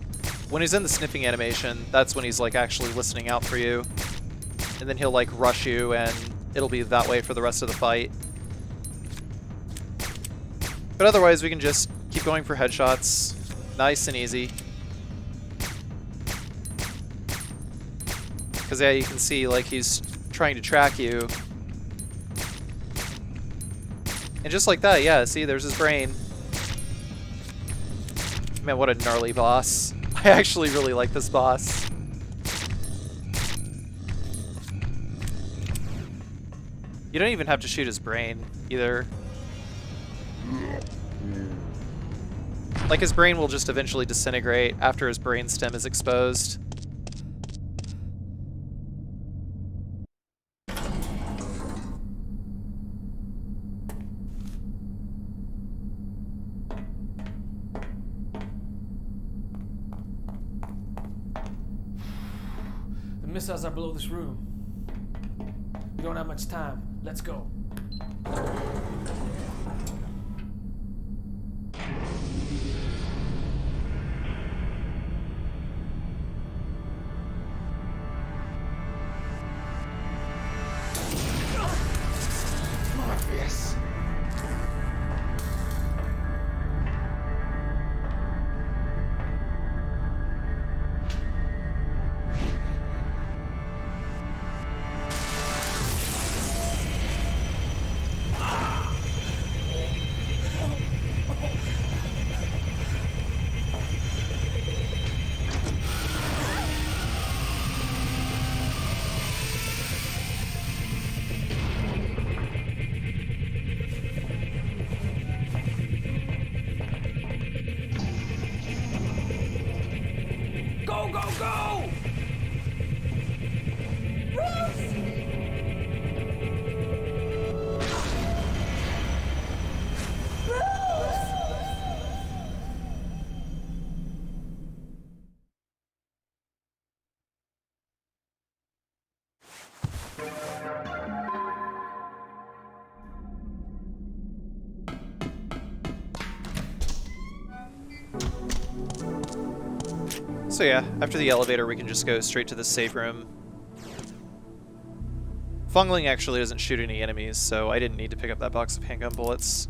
When he's in the sniffing animation, that's when he's like actually listening out for you. And then he'll like rush you and it'll be that way for the rest of the fight. But otherwise we can just keep going for headshots. Nice and easy. Because yeah, you can see like he's trying to track you. And just like that, yeah, see, there's his brain. Man, what a gnarly boss. I actually really like this boss. You don't even have to shoot his brain, either. Like, his brain will just eventually disintegrate after his brainstem is exposed. The missiles are below this room. We don't have much time. Let's go. Morpheus. Go, go, go! So yeah, after the elevator we can just go straight to the safe room. Fongling actually doesn't shoot any enemies, so I didn't need to pick up that box of handgun bullets.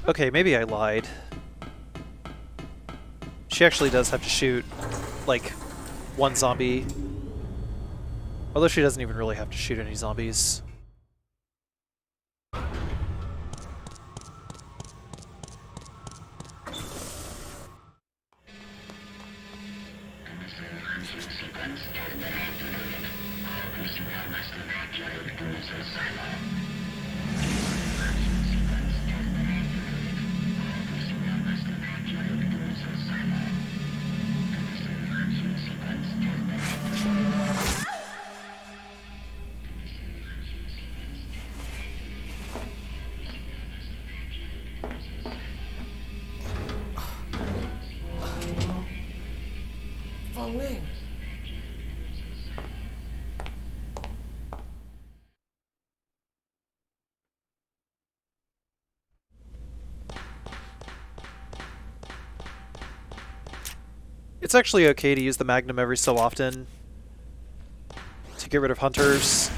Okay, maybe I lied. She actually does have to shoot, like, one zombie. Although she doesn't even really have to shoot any zombies. Fongling. It's actually okay to use the Magnum every so often to get rid of hunters.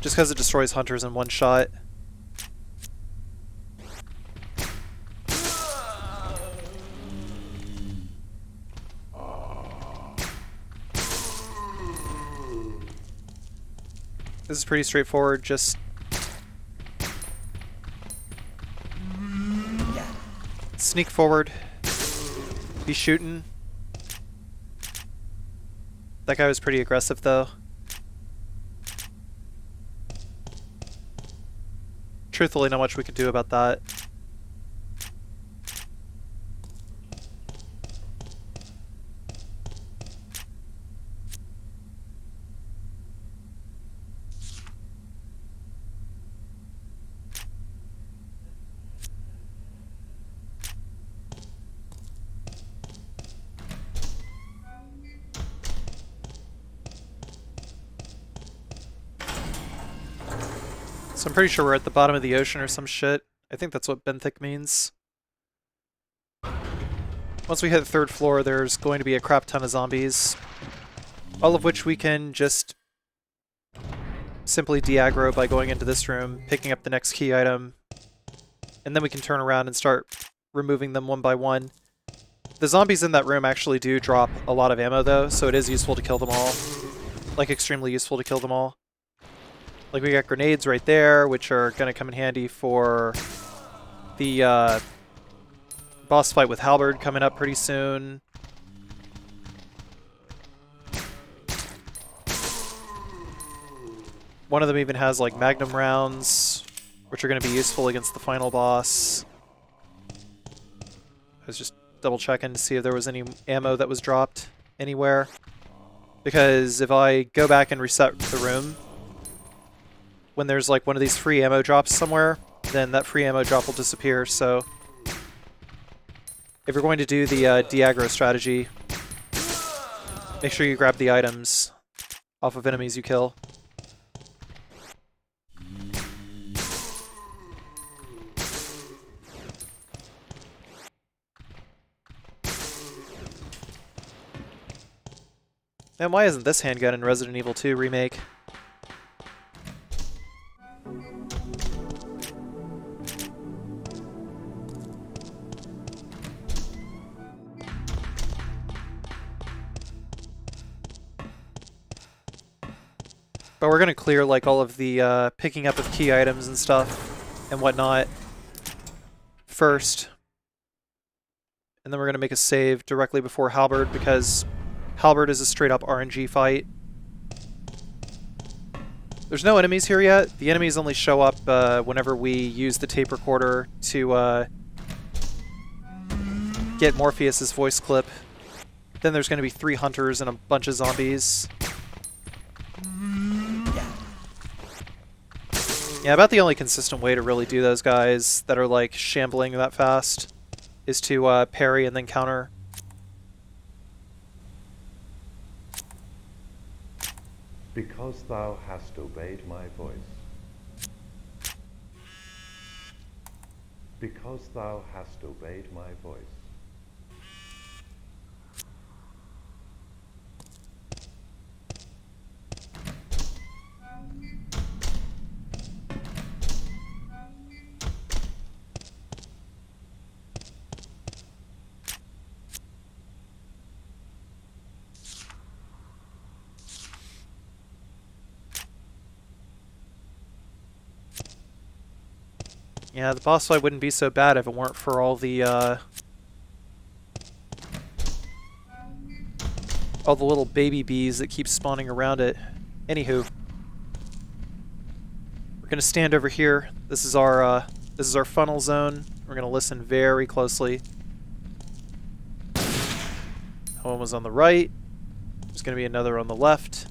Just because it destroys hunters in one shot. This is pretty straightforward, just sneak forward, be shooting. That guy was pretty aggressive though. truthfully not much we can do about that. So I'm pretty sure we're at the bottom of the ocean or some shit. I think that's what Benthic means. Once we hit the 3rd floor, there's going to be a crap ton of zombies. All of which we can just simply de-aggro by going into this room, picking up the next key item, and then we can turn around and start removing them one by one. The zombies in that room actually do drop a lot of ammo though, so it is useful to kill them all. Like, extremely useful to kill them all. Like, we got grenades right there, which are going to come in handy for the boss fight with Halberd coming up pretty soon. One of them even has, like, magnum rounds, which are going to be useful against the final boss. I was just double checking to see if there was any ammo that was dropped anywhere. Because if I go back and reset the room, when there's like one of these free ammo drops somewhere, then that free ammo drop will disappear. So if you're going to do the de-aggro strategy, make sure you grab the items off of enemies you kill. And why isn't this handgun in Resident Evil 2 Remake? But we're gonna clear like all of the picking up of key items and stuff and whatnot first. And then we're gonna make a save directly before Halberd because Halberd is a straight up RNG fight. There's no enemies here yet. The enemies only show up whenever we use the tape recorder to get Morpheus's voice clip. Then there's gonna be 3 hunters and a bunch of zombies. Yeah, about the only consistent way to really do those guys that are like shambling that fast is to parry and then counter. Because thou hast obeyed my voice. Because thou hast obeyed my voice. Yeah, the boss fight wouldn't be so bad if it weren't for all the little baby bees that keep spawning around it. Anywho, we're gonna stand over here. This is our funnel zone. We're gonna listen very closely. One was on the right. There's gonna be another on the left.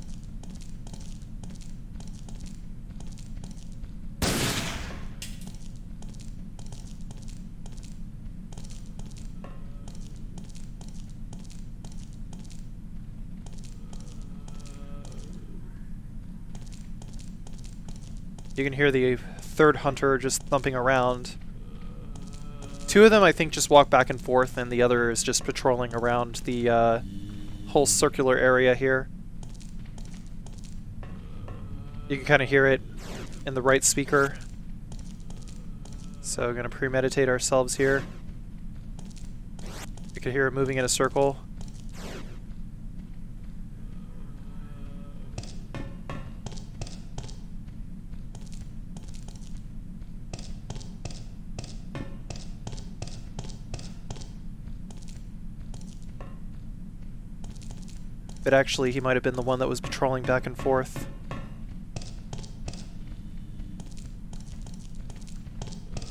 You can hear the 3rd hunter just thumping around. 2 of them, I think, just walk back and forth, and the other is just patrolling around the whole circular area here. You can kind of hear it in the right speaker. So, going to premeditate ourselves here. You can hear it moving in a circle. But actually, he might have been the one that was patrolling back and forth.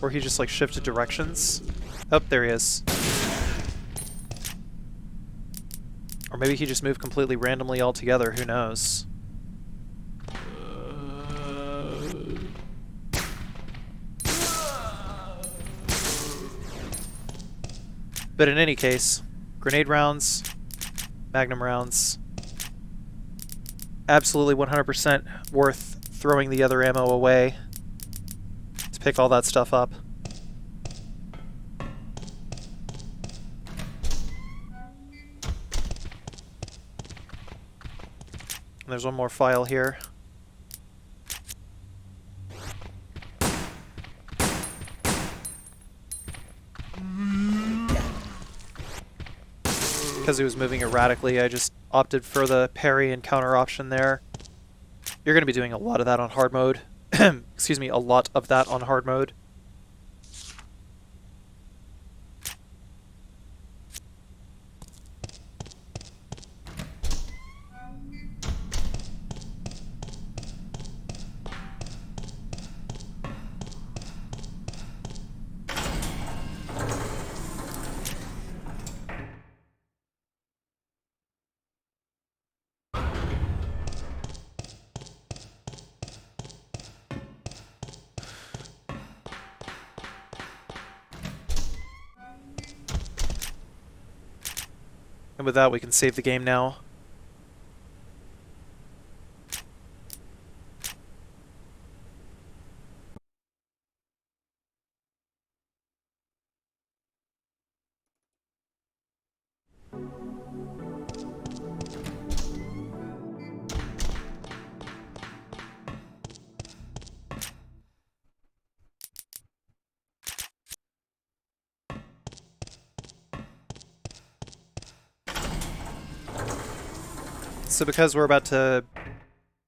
Or he just like shifted directions. Oh, there he is. Or maybe he just moved completely randomly altogether, who knows. But in any case, grenade rounds, magnum rounds, absolutely 100% worth throwing the other ammo away to pick all that stuff up. And there's one more file here. Because he was moving erratically, I just opted for the parry and counter option there. You're going to be doing a lot of that on hard mode. Excuse me, a lot of that on hard mode. And with that, we can save the game now. So because we're about to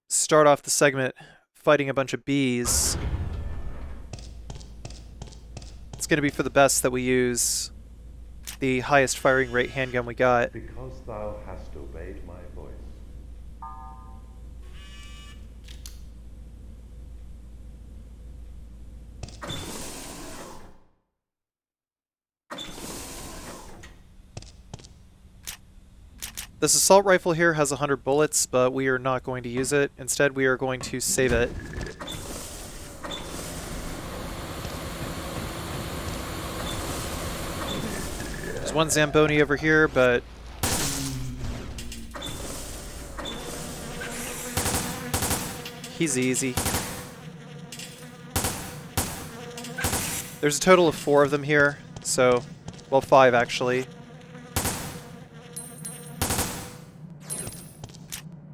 start off the segment fighting a bunch of bees, it's going to be for the best that we use the highest firing rate handgun we got. Because thou hast obeyed my voice. This assault rifle here has 100 bullets, but we are not going to use it. Instead, we are going to save it. There's one Zamboni over here, but he's easy. There's a total of 4 of them here, so, well, 5 actually.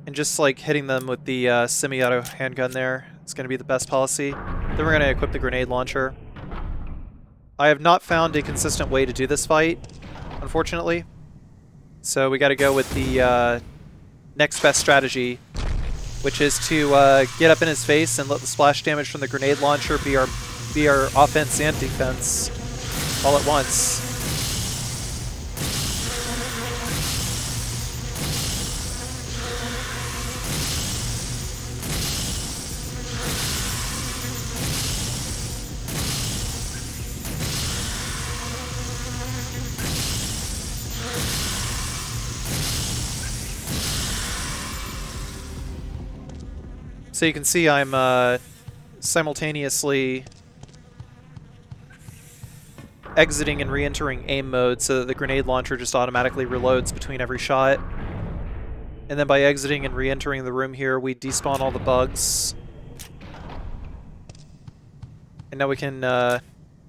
And just like hitting them with the semi-auto handgun there is going to be the best policy. Then we're going to equip the grenade launcher. I have not found a consistent way to do this fight, unfortunately. So we got to go with the next best strategy, which is to get up in his face and let the splash damage from the grenade launcher be our offense and defense all at once. So you can see I'm simultaneously exiting and re-entering aim mode so that the grenade launcher just automatically reloads between every shot. And then by exiting and re-entering the room here, we despawn all the bugs. And now we can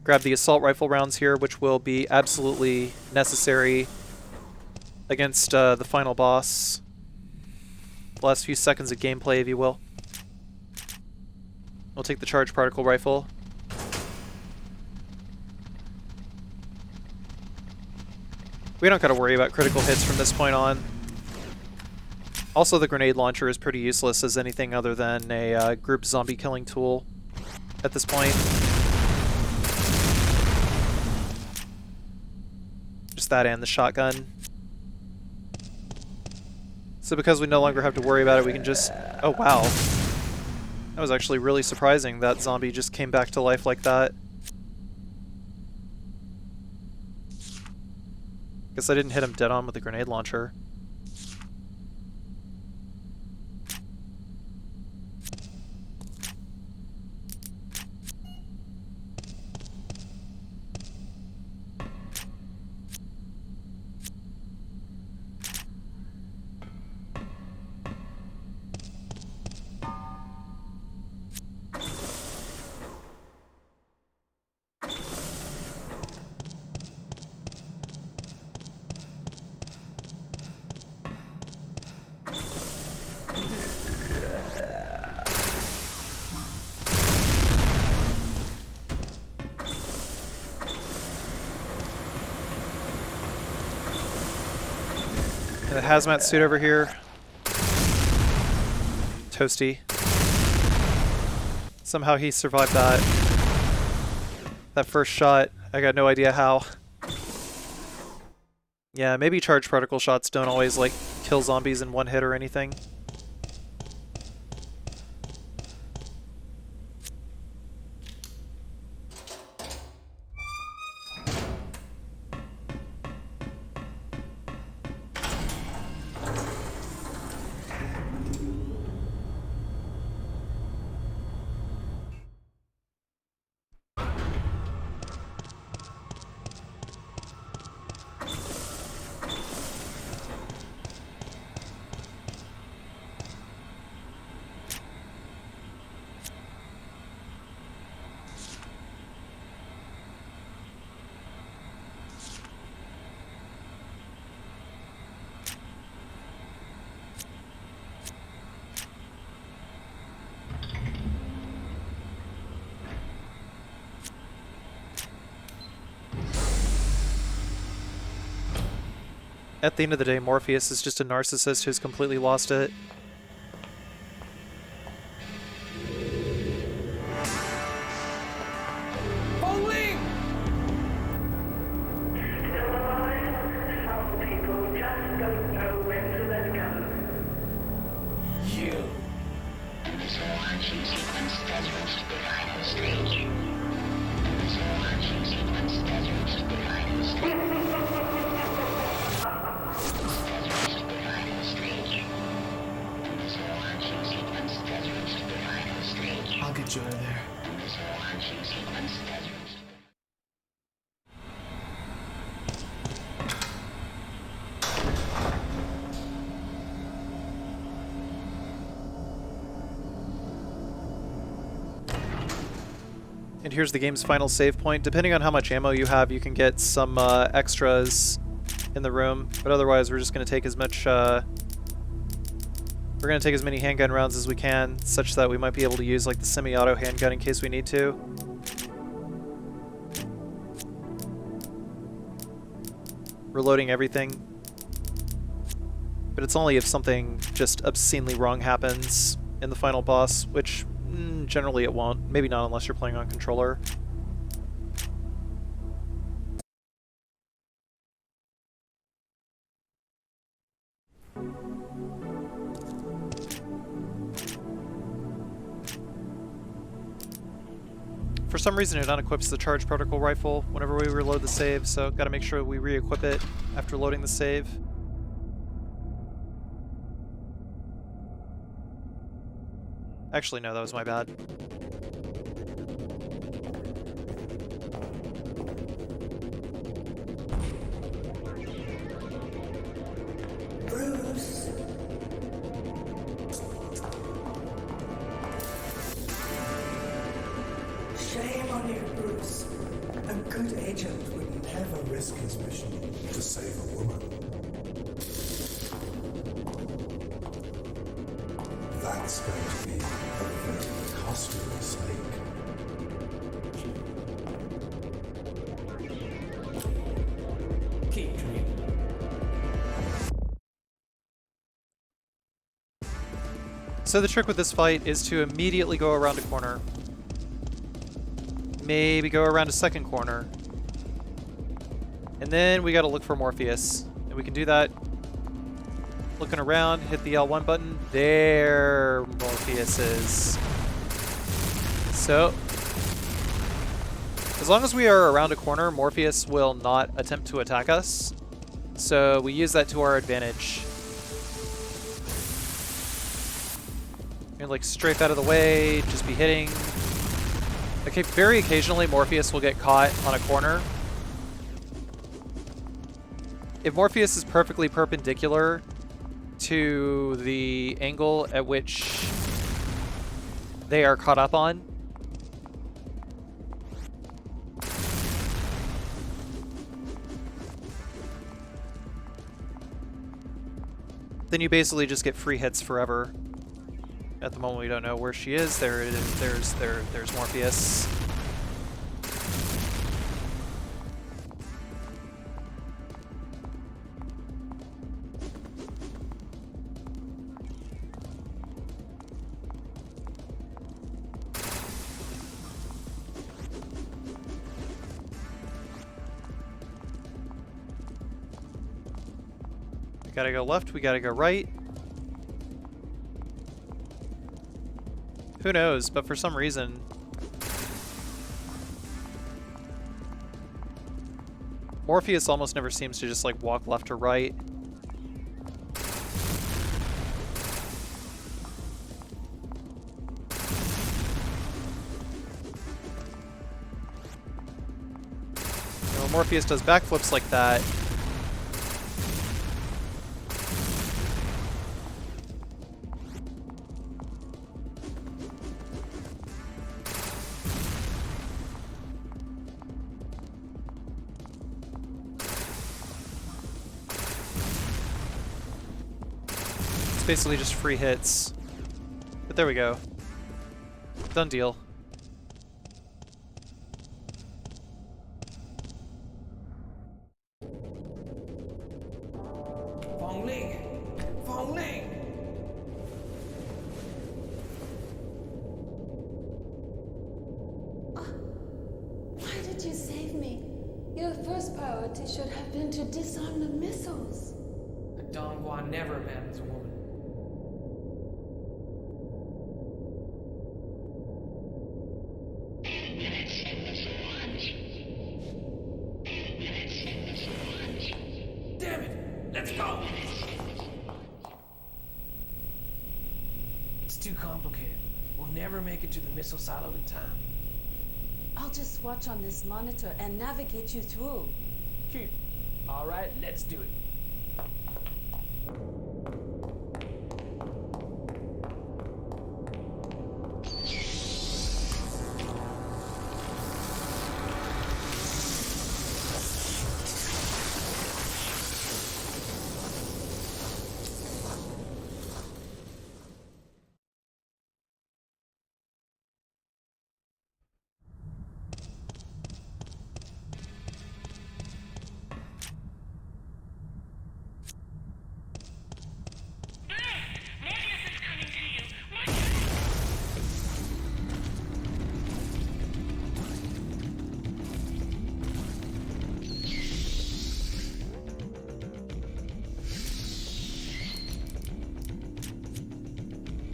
grab the assault rifle rounds here, which will be absolutely necessary against the final boss. The last few seconds of gameplay, if you will. We'll take the charged particle rifle. We don't got to worry about critical hits from this point on. Also, the grenade launcher is pretty useless as anything other than a group zombie killing tool at this point. Just that and the shotgun. So because we no longer have to worry about it, we can just... Oh, wow. That was actually really surprising that zombie just came back to life like that. Guess I didn't hit him dead on with the grenade launcher. The hazmat suit over here. Toasty. Somehow he survived that. That first shot, I got no idea how. Yeah, maybe charged particle shots don't always, like, kill zombies in one hit or anything. At the end of the day, Morpheus is just a narcissist who's completely lost it. Fongling! Some people just don't know when to let go. You. This launching sequence scheduled to define the stage. This launching sequence scheduled to define the stage. I'll get you out of there. And here's the game's final save point. Depending on how much ammo you have, you can get some extras in the room, but otherwise we're just going to take as much we're going to take as many handgun rounds as we can, such that we might be able to use like the semi-auto handgun in case we need to. Reloading everything. But it's only if something just obscenely wrong happens in the final boss, which generally it won't. Maybe not unless you're playing on controller. For some reason it unequips the charge particle rifle whenever we reload the save, so gotta make sure we re-equip it after loading the save. Actually, no, that was my bad. Bruce. Shame on you, Bruce. A good agent would never risk his mission to save a woman. That's going to be a very costly mistake. Keep dreaming. So the trick with this fight is to immediately go around a corner. Maybe go around a second corner. And then we gotta look for Morpheus. And we can do that looking around, hit the L1 button. There Morpheus is. So, as long as we are around a corner, Morpheus will not attempt to attack us. So we use that to our advantage. And like strafe out of the way, just be hitting. Okay, very occasionally Morpheus will get caught on a corner. If Morpheus is perfectly perpendicular to the angle at which they are caught up on, then you basically just get free hits forever. At the moment, we don't know where she is. There it is. There's Morpheus. We gotta go left. We gotta go right. Who knows, but for some reason... Morpheus almost never seems to just like walk left or right. And when Morpheus does backflips like that, basically just free hits. But there we go. Done deal. Fongling! Fongling! Why did you save me? Your first priority should have been to disarm the missiles. A Dongguan never abandons a woman. Damn it! Let's go! It's too complicated. We'll never make it to the missile silo in time. I'll just watch on this monitor and navigate you through. Cute. All right, let's do it.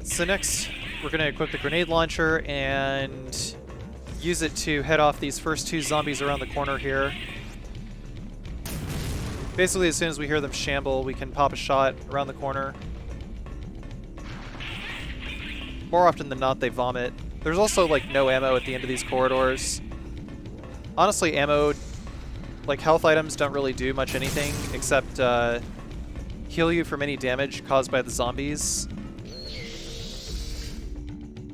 So next, we're going to equip the grenade launcher and use it to head off these first two zombies around the corner here. Basically, as soon as we hear them shamble, we can pop a shot around the corner. More often than not, they vomit. There's also, like, no ammo at the end of these corridors. Honestly, ammo, like, health items don't really do much anything except heal you from any damage caused by the zombies.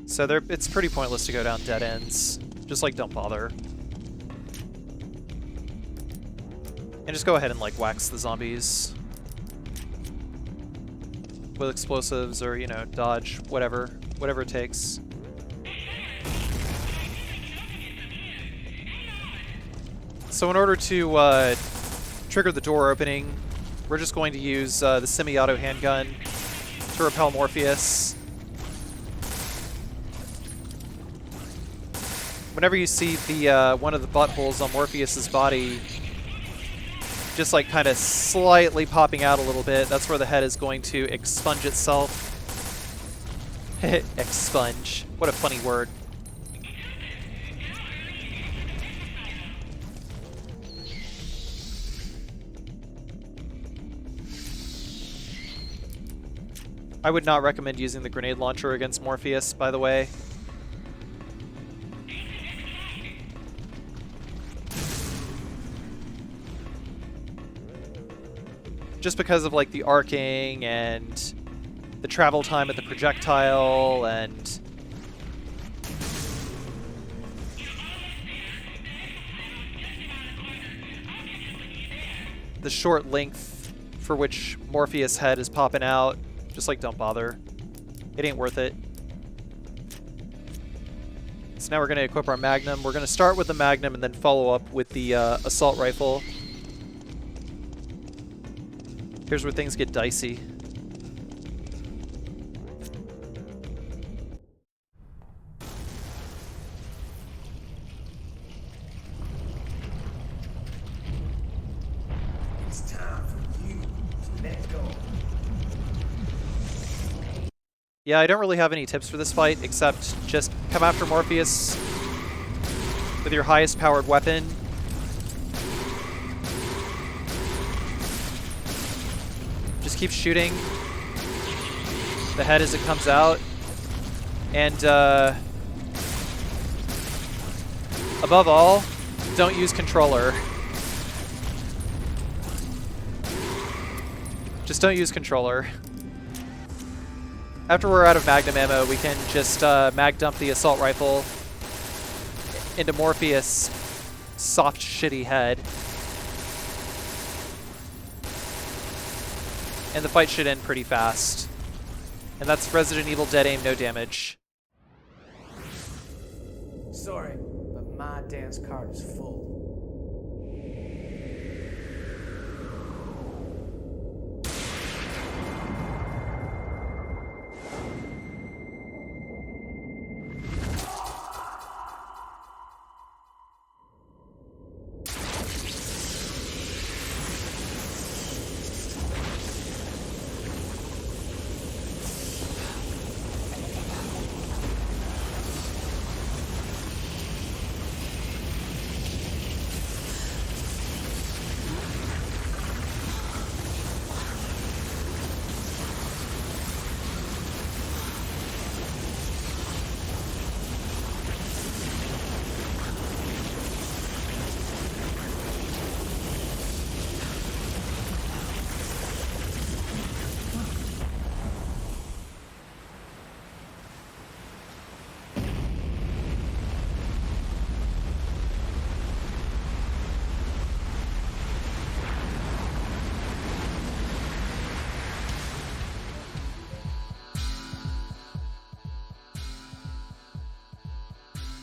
So it's pretty pointless to go down dead ends. Just, like, don't bother. And just go ahead and, like, wax the zombies with explosives or, you know, dodge, whatever it takes. So in order to trigger the door opening, we're just going to use the semi-auto handgun to repel Morpheus. Whenever you see the one of the buttholes on Morpheus's body just like kind of slightly popping out a little bit, that's where the head is going to expunge itself. Expunge. What a funny word. I would not recommend using the grenade launcher against Morpheus, by the way. Just because of like the arcing and the travel time at the projectile and the short length for which Morpheus' head is popping out. Just like, don't bother. It ain't worth it. So now we're going to equip our Magnum. We're going to start with the Magnum and then follow up with the assault rifle. Here's where things get dicey. It's time for you to let go. Yeah, I don't really have any tips for this fight, except just come after Morpheus with your highest powered weapon. Just keep shooting the head as it comes out. And above all, don't use controller. Just don't use controller. After we're out of Magnum ammo, we can just mag dump the assault rifle into Morpheus' soft, shitty head. And the fight should end pretty fast. And that's Resident Evil Dead Aim, no damage. Sorry, but my dance card is full.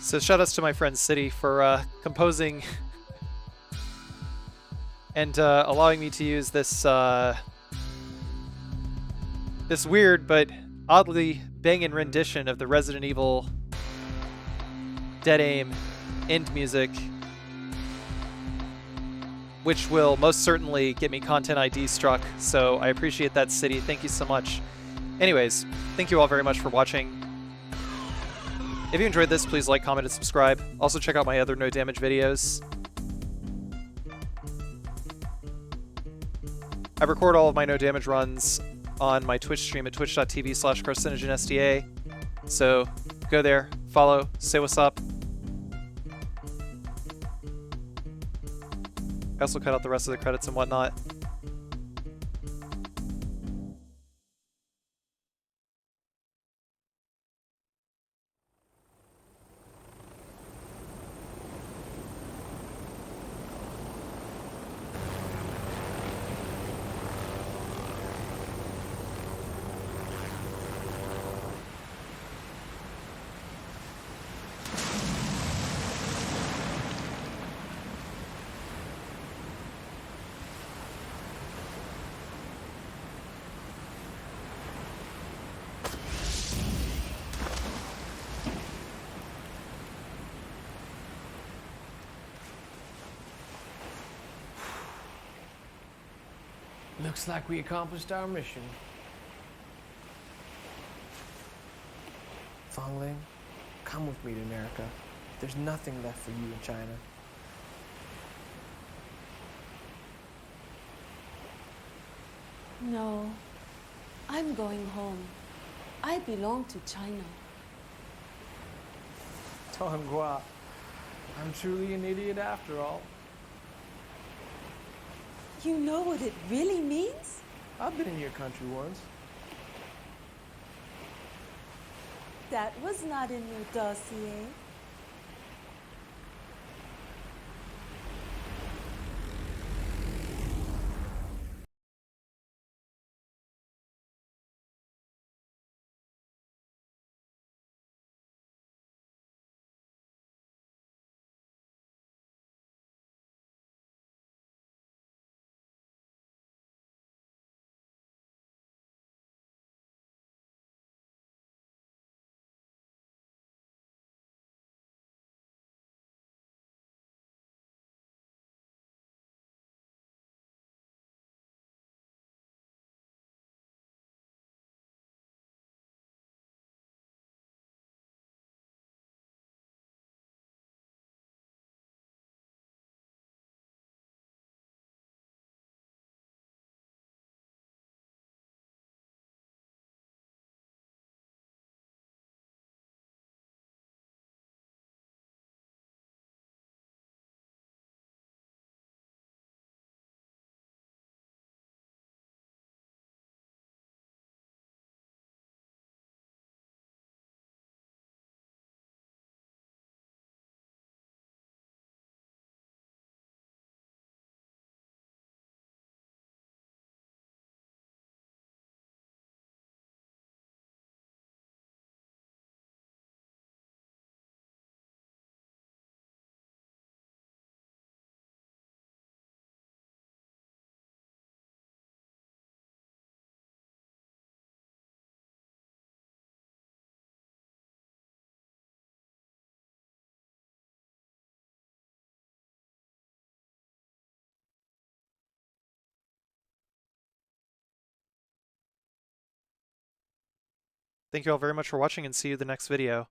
So shoutouts to my friend City for composing and allowing me to use this this weird but oddly banging rendition of the Resident Evil Dead Aim end music, which will most certainly get me content ID struck. So I appreciate that, City. Thank you so much. Anyways, thank you all very much for watching. If you enjoyed this, please like, comment, and subscribe. Also check out my other no damage videos. I record all of my no damage runs on my Twitch stream at twitch.tv/Carcinogensda. So go there, follow, say what's up. I also cut out the rest of the credits and whatnot. Looks like we accomplished our mission. Fongling, come with me to America. There's nothing left for you in China. No. I'm going home. I belong to China. Tonghua. I'm truly an idiot after all. You know what it really means? I've been in your country once. That was not in your dossier. Thank you all very much for watching, and see you in the next video.